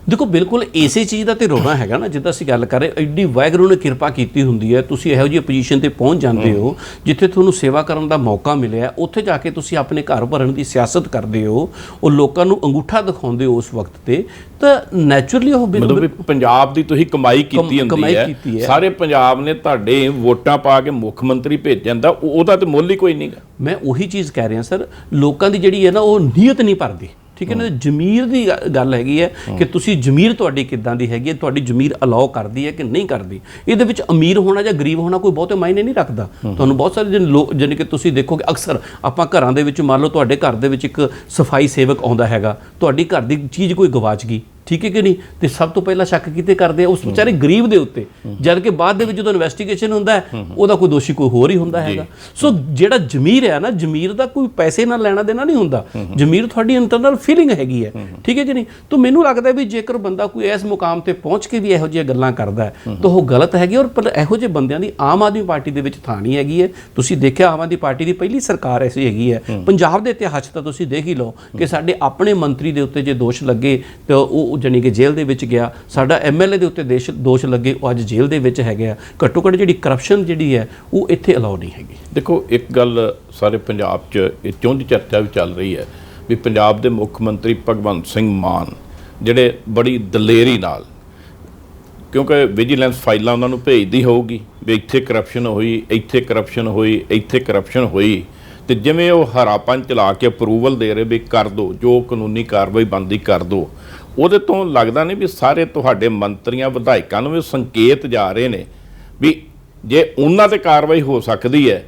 ਦੇਖੋ, ਬਿਲਕੁਲ ਇਸੇ ਚੀਜ਼ ਦਾ ਤੇ ਰੋਣਾ ਹੈਗਾ ਨਾ, ਜਿੱਦਾਂ ਅਸੀਂ ਗੱਲ ਕਰ ਰਹੇ, ਐਡੀ ਵਾਹਿਗੁਰੂ ਨੇ ਕਿਰਪਾ ਕੀਤੀ ਹੁੰਦੀ ਹੈ, ਤੁਸੀਂ ਇਹੋ ਜਿਹੀ ਪੋਜੀਸ਼ਨ ਤੇ ਪਹੁੰਚ ਜਾਂਦੇ ਹੋ ਜਿੱਥੇ ਤੁਹਾਨੂੰ ਸੇਵਾ ਕਰਨ ਦਾ ਮੌਕਾ ਮਿਲਿਆ, ਉੱਥੇ ਜਾ ਕੇ ਤੁਸੀਂ ਆਪਣੇ ਘਰ ਭਰਨ ਦੀ ਸਿਆਸਤ ਕਰਦੇ ਹੋ, ਉਹ ਲੋਕਾਂ ਨੂੰ ਅੰਗੂਠਾ ਦਿਖਾਉਂਦੇ ਹੋ ਉਸ ਵਕਤ ਤੇ, ਤਾਂ ਨੈਚੁਰਲੀ ਉਹ ਮਤਲਬ ਵੀ ਪੰਜਾਬ ਦੀ ਤੁਸੀਂ ਕਮਾਈ ਕੀਤੀ ਹੁੰਦੀ ਹੈ, ਸਾਰੇ ਪੰਜਾਬ ਨੇ ਤੁਹਾਡੇ ਵੋਟਾਂ ਪਾ ਕੇ ਮੁੱਖ ਮੰਤਰੀ ਭੇਜਣ ਦਾ ਉਹਦਾ ਤੇ ਮੁੱਲ ਹੀ ਕੋਈ ਨਹੀਂਗਾ। ਮੈਂ ਉਹੀ ਚੀਜ਼ ਕਹਿ ਰਿਹਾ ਸਰ, ਲੋਕਾਂ ਦੀ ਜਿਹੜੀ ਹੈ ਨਾ ਉਹ ਨੀਅਤ ਨਹੀਂ ਭਰਦੀ, ਠੀਕ ਹੈ ਨਾ। ਜ਼ਮੀਰ ਦੀ ਗੱਲ ਹੈਗੀ ਹੈ ਕਿ ਤੁਸੀਂ ਜ਼ਮੀਰ ਤੁਹਾਡੀ ਕਿੱਦਾਂ ਦੀ ਹੈਗੀ ਹੈ, ਤੁਹਾਡੀ ਜ਼ਮੀਰ ਅਲਾਓ ਕਰਦੀ ਹੈ ਕਿ ਨਹੀਂ ਕਰਦੀ। ਇਹਦੇ ਵਿੱਚ ਅਮੀਰ ਹੋਣਾ ਜਾਂ ਗਰੀਬ ਹੋਣਾ ਕੋਈ ਬਹੁਤੇ ਮਾਇਨੇ ਨਹੀਂ ਰੱਖਦਾ। ਤੁਹਾਨੂੰ ਬਹੁਤ ਸਾਰੇ ਲੋਕ, ਜਾਣੀ ਕਿ ਤੁਸੀਂ ਦੇਖੋਗੇ ਅਕਸਰ ਆਪਾਂ ਘਰਾਂ ਦੇ ਵਿੱਚ, ਮੰਨ ਲਓ ਤੁਹਾਡੇ ਘਰ ਦੇ ਵਿੱਚ ਇੱਕ ਸਫਾਈ ਸੇਵਕ ਆਉਂਦਾ ਹੈਗਾ, ਤੁਹਾਡੀ ਘਰ ਦੀ ਚੀਜ਼ ਕੋਈ ਗਵਾਚ ਗਈ, ਠੀਕ ਹੈ ਕਿ ਨਹੀਂ, ਤੇ ਸਭ ਤੋਂ ਪਹਿਲਾਂ ਸ਼ੱਕ ਕਿਤੇ ਕਰਦੇ ਆ ਉਸ ਵਿਚਾਰੇ ਗਰੀਬ ਦੇ ਉੱਤੇ, ਜਦ ਕਿ ਬਾਅਦ ਦੇ ਵਿੱਚ ਜਦੋਂ ਇਨਵੈਸਟੀਗੇਸ਼ਨ ਹੁੰਦਾ ਹੈ ਉਹਦਾ ਕੋਈ ਦੋਸ਼ੀ ਕੋਈ ਹੋਰ ਹੀ ਹੁੰਦਾ ਹੈਗਾ। ਸੋ ਜਿਹੜਾ ਜ਼ਮੀਰ ਹੈ ਨਾ, ਜ਼ਮੀਰ ਦਾ ਕੋਈ ਪੈਸੇ ਨਾਲ ਲੈਣਾ ਦੇਣਾ ਨਹੀਂ ਹੁੰਦਾ, ਜ਼ਮੀਰ ਤੁਹਾਡੀ ਇੰਟਰਨਲ ਫੀਲਿੰਗ ਹੈਗੀ ਹੈ, ਠੀਕ ਹੈ ਕਿ ਨਹੀਂ। ਤਾਂ ਮੈਨੂੰ ਲੱਗਦਾ ਵੀ ਜੇਕਰ ਬੰਦਾ ਕੋਈ ਇਸ ਮੁਕਾਮ ਤੇ ਪਹੁੰਚ ਕੇ ਵੀ ਇਹੋ ਜਿਹੀਆਂ ਗੱਲਾਂ ਕਰਦਾ ਹੈ ਤਾਂ ਉਹ ਗਲਤ ਹੈਗੀ। ਔਰ ਪਰ ਇਹੋ ਜਿਹੇ ਬੰਦਿਆਂ ਦੀ ਆਮ ਆਦਮੀ ਪਾਰਟੀ ਦੇ ਵਿੱਚ ਥਾਂ ਨਹੀਂ ਹੈਗੀ ਹੈ। ਤੁਸੀਂ ਦੇਖਿਆ ਆਮ ਆਦਮੀ ਪਾਰਟੀ ਦੀ ਪਹਿਲੀ ਸਰਕਾਰ ਐਸੀ ਹੈਗੀ ਹੈ ਪੰਜਾਬ ਦੇ ਇਤਿਹਾਸ 'ਚ, ਤਾਂ ਤੁਸੀਂ ਦੇਖ ਹੀ ਲਓ ਕਿ ਸਾਡੇ ਆਪਣੇ ਮੰਤਰੀ ਦੇ ਉੱਤੇ ਜੇ ਦੋਸ਼ ਲੱਗੇ ਤਾਂ ਉਹ ਜਾਣੀ ਕਿ ਜੇਲ੍ਹ ਦੇ ਵਿੱਚ ਗਿਆ, ਸਾਡਾ ਐਮਐਲਏ ਦੇ ਉੱਤੇ ਦੋਸ਼ ਲੱਗੇ, ਉਹ ਅੱਜ ਜੇਲ੍ਹ ਦੇ ਵਿੱਚ ਹੈਗੇ ਆ। ਘੱਟੋ ਘੱਟ ਜਿਹੜੀ ਕਰਪਸ਼ਨ ਜਿਹੜੀ ਹੈ ਉਹ ਇੱਥੇ ਅਲਾਉ ਨਹੀਂ ਹੈਗੀ। ਦੇਖੋ, ਇੱਕ ਗੱਲ ਸਾਰੇ ਪੰਜਾਬ 'ਚ ਇਹ ਚੁੰਝ ਚਰਚਾ ਵੀ ਚੱਲ ਰਹੀ ਹੈ ਵੀ ਪੰਜਾਬ ਦੇ ਮੁੱਖ ਮੰਤਰੀ ਭਗਵੰਤ ਸਿੰਘ ਮਾਨ ਜਿਹੜੇ ਬੜੀ ਦਲੇਰੀ ਨਾਲ, ਕਿਉਂਕਿ ਵਿਜੀਲੈਂਸ ਫਾਈਲਾਂ ਉਹਨਾਂ ਨੂੰ ਭੇਜਦੀ ਹੋਊਗੀ ਵੀ ਇੱਥੇ ਕਰਪਸ਼ਨ ਹੋਈ, ਇੱਥੇ ਕਰਪਸ਼ਨ ਹੋਈ, ਇੱਥੇ ਕਰਪਸ਼ਨ ਹੋਈ, ਤੇ ਜਿਵੇਂ ਉਹ ਹਰਾਪਨ ਚਲਾ ਕੇ ਅਪਰੂਵਲ ਦੇ ਰਹੇ ਵੀ ਕਰ ਦਿਓ, ਜੋ ਕਾਨੂੰਨੀ ਕਾਰਵਾਈ ਬਣਦੀ ਕਰ ਦਿਓ। ਉਹਦੇ ਤੋਂ ਲੱਗਦਾ ਨਹੀਂ ਵੀ ਸਾਰੇ ਤੁਹਾਡੇ ਮੰਤਰੀਆਂ ਵਿਧਾਇਕਾਂ ਨੂੰ ਵੀ ਸੰਕੇਤ ਜਾ ਰਹੇ ਨੇ ਵੀ ਜੇ ਉਹਨਾਂ 'ਤੇ ਕਾਰਵਾਈ ਹੋ ਸਕਦੀ ਹੈ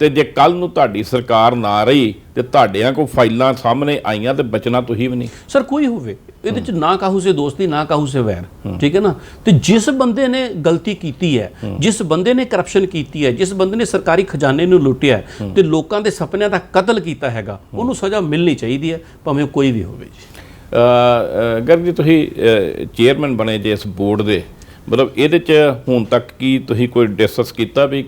ਤੇ ਜੇ ਕੱਲ ਨੂੰ ਤੁਹਾਡੀ ਸਰਕਾਰ ਨਾ ਰਹੀ ਤੇ ਤੁਹਾਡਿਆਂ ਕੋਲ ਫਾਈਲਾਂ ਸਾਹਮਣੇ ਆਈਆਂ ਤੇ ਬਚਣਾ ਤੁਸੀਂ ਵੀ ਨਹੀਂ। ਸਰ ਕੋਈ ਹੋਵੇ ਇਹਦੇ ਚ ਨਾ ਕਾਹੂ ਸੇ ਦੋਸਤੀ, ਨਾ ਕਾਹੂ ਸੇ ਵੈਰ, ਠੀਕ ਹੈ ਨਾ। ਤੇ ਜਿਸ ਬੰਦੇ ਨੇ ਗਲਤੀ ਕੀਤੀ ਹੈ, ਜਿਸ ਬੰਦੇ ਨੇ ਕਰਪਸ਼ਨ ਕੀਤੀ ਹੈ, ਜਿਸ ਬੰਦੇ ਨੇ ਸਰਕਾਰੀ ਖਜ਼ਾਨੇ ਨੂੰ ਲੁੱਟਿਆ ਤੇ ਲੋਕਾਂ ਦੇ ਸੁਪਨਿਆਂ ਦਾ ਕਤਲ ਕੀਤਾ ਹੈਗਾ, ਉਹਨੂੰ ਸਜ਼ਾ ਮਿਲਣੀ ਚਾਹੀਦੀ ਹੈ, ਭਾਵੇਂ ਕੋਈ ਵੀ ਹੋਵੇ ਜੀ। ਗਰਗ ਜੀ, ਤੁਸੀਂ ਚੇਅਰਮੈਨ ਬਣੇ ਜੇ ਇਸ ਬੋਰਡ ਦੇ, ਮਤਲਬ ਇਹਦੇ 'ਚ ਹੁਣ ਤੱਕ ਕੀ ਤੁਸੀਂ ਕੋਈ ਡਿਸਕਸ ਕੀਤਾ ਵੀ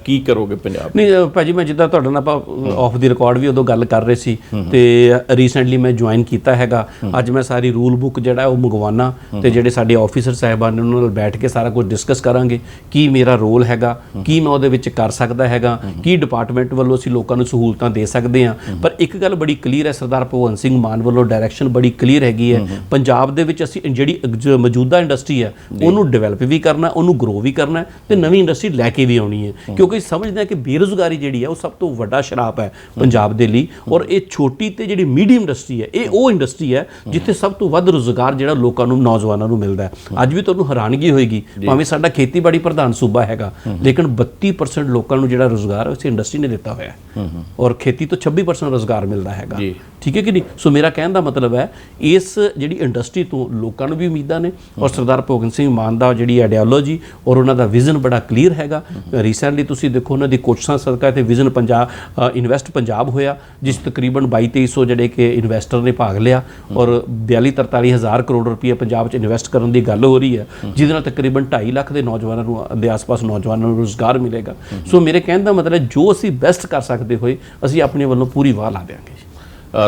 ਕੀ ਕਰੋਗੇ ਪੰਜਾਬ? ਨਹੀਂ ਭਾਜੀ, ਮੈਂ ਜਿੱਦਾਂ ਤੁਹਾਡੇ ਨਾਲ ਆਪਾਂ ਆਫ ਦੀ ਰਿਕਾਰਡ ਵੀ ਉਦੋਂ ਗੱਲ ਕਰ ਰਹੇ ਸੀ, ਤੇ ਰੀਸੈਂਟਲੀ ਮੈਂ ਜੁਆਇਨ ਕੀਤਾ ਹੈਗਾ। ਅੱਜ ਮੈਂ ਸਾਰੀ ਰੂਲ ਬੁੱਕ ਜਿਹੜਾ ਉਹ ਮੰਗਵਾਉਣਾ, ਤੇ ਜਿਹੜੇ ਸਾਡੇ ਆਫੀਸਰ ਸਾਹਿਬਾਨ ਨੇ ਉਹਨਾਂ ਨਾਲ ਬੈਠ ਕੇ ਸਾਰਾ ਕੁਝ ਡਿਸਕਸ ਕਰਾਂਗੇ, ਕੀ ਮੇਰਾ ਰੋਲ ਹੈਗਾ, ਕੀ ਮੈਂ ਉਹਦੇ ਵਿੱਚ ਕਰ ਸਕਦਾ ਹੈਗਾ, ਕੀ ਡਿਪਾਰਟਮੈਂਟ ਵੱਲੋਂ ਅਸੀਂ ਲੋਕਾਂ ਨੂੰ ਸਹੂਲਤਾਂ ਦੇ ਸਕਦੇ ਹਾਂ। ਪਰ ਇੱਕ ਗੱਲ ਬੜੀ ਕਲੀਅਰ ਹੈ, ਸਰਦਾਰ ਭਗਵੰਤ ਸਿੰਘ ਮਾਨ ਵੱਲੋਂ ਡਾਇਰੈਕਸ਼ਨ ਬੜੀ ਕਲੀਅਰ ਹੈਗੀ ਹੈ, ਪੰਜਾਬ ਦੇ ਵਿੱਚ ਅਸੀਂ ਜਿਹੜੀ ਮੌਜੂਦਾ ਇੰਡਸਟਰੀ ਹੈ ਉਹਨੂੰ ਡਿਵੈਲਪ ਵੀ ਕਰਨਾ, ਉਹਨੂੰ ਗਰੋ ਵੀ ਕਰਨਾ, ਤੇ ਨਵੀਂ ਇੰਡਸਟਰੀ ਲੈ ਕੇ ਵੀ ਆਉਣੀ ਹੈ। ਕਿਉਂਕਿ ਸਮਝਦੇ ਹਾਂ ਕਿ ਬੇਰੁਜ਼ਗਾਰੀ ਜਿਹੜੀ ਹੈ ਉਹ ਸਭ ਤੋਂ ਵੱਡਾ ਸ਼ਰਾਪ ਹੈ ਪੰਜਾਬ ਦੇ ਲਈ। ਔਰ ਇਹ ਛੋਟੀ ਤੇ ਜਿਹੜੀ ਮੀਡੀਅਮ ਇੰਡਸਟਰੀ ਹੈ, ਇਹ ਉਹ ਇੰਡਸਟਰੀ ਹੈ ਜਿੱਥੇ ਸਭ ਤੋਂ ਵੱਧ ਰੁਜ਼ਗਾਰ ਜਿਹੜਾ ਲੋਕਾਂ ਨੂੰ, ਨੌਜਵਾਨਾਂ ਨੂੰ ਮਿਲਦਾ ਹੈ। ਅੱਜ ਵੀ ਤੁਹਾਨੂੰ ਹੈਰਾਨਗੀ ਹੋਏਗੀ, ਭਾਵੇਂ ਸਾਡਾ ਖੇਤੀਬਾੜੀ ਪ੍ਰਧਾਨ ਸੂਬਾ ਹੈਗਾ, ਲੇਕਿਨ 32% ਲੋਕਾਂ ਨੂੰ ਜਿਹੜਾ ਰੁਜ਼ਗਾਰ ਉਸ ਇੰਡਸਟਰੀ ਨੇ ਦਿੱਤਾ ਹੋਇਆ ਹੈ, ਔਰ ਖੇਤੀ ਤੋਂ 26% ਰੁਜ਼ਗਾਰ ਮਿਲਦਾ ਹੈਗਾ, ਠੀਕ ਹੈ ਕਿ ਨਹੀਂ। ਸੋ ਮੇਰਾ ਕਹਿਣ ਦਾ ਮਤਲਬ ਹੈ ਇਸ ਜਿਹੜੀ ਇੰਡਸਟਰੀ ਤੋਂ ਲੋਕਾਂ ਨੂੰ ਵੀ ਉਮੀਦਾਂ ਨੇ, ਔਰ ਸਰਦਾਰ ਭਗਵੰਤ ਸਿੰਘ ਮਾਨ ਦਾ ਜਿਹੜੀ ਆਈਡੀਓਲੋਜੀ ਔਰ ਉਹਨਾਂ ਦਾ ਵਿਜ਼ਨ ਬੜਾ ਕਲੀਅਰ ਹੈਗਾ। ਰੀਸੈਂਟਲੀ ਤੁਸੀਂ ਦੇਖੋ ਉਹਨਾਂ ਦੀ ਕੋਸ਼ਿਸ਼ਾਂ ਸਦਕਾ ਤੇ ਵਿਜ਼ਨ ਪੰਜਾਬ ਇਨਵੈਸਟ ਪੰਜਾਬ ਹੋਇਆ, ਜਿਸ ਤਕਰੀਬਨ 2200 ਜਿਹੜੇ ਕਿ ਇਨਵੈਸਟਰ ਨੇ ਭਾਗ ਲਿਆ, ਔਰ 42-43 ਹਜ਼ਾਰ ਕਰੋੜ ਰੁਪਏ ਪੰਜਾਬ 'ਚ ਇਨਵੈਸਟ ਕਰਨ ਦੀ ਗੱਲ ਹੋ ਰਹੀ ਹੈ, ਜਿਹਦੇ ਨਾਲ ਤਕਰੀਬਨ 2.5 ਲੱਖ ਦੇ ਨੌਜਵਾਨਾਂ ਨੂੰ, ਦੇ ਆਸ-ਪਾਸ ਨੌਜਵਾਨਾਂ ਨੂੰ ਰੁਜ਼ਗਾਰ ਮਿਲੇਗਾ। ਸੋ ਮੇਰੇ ਕਹਿਣ ਦਾ ਮਤਲਬ ਜੋ ਅਸੀਂ ਬੈਸਟ ਕਰ ਸਕਦੇ ਹੋਏ ਅਸੀਂ ਆਪਣੇ ਵੱਲੋਂ ਪੂਰੀ ਵਾਹ ਲਾ ਦਿਆਂਗੇ।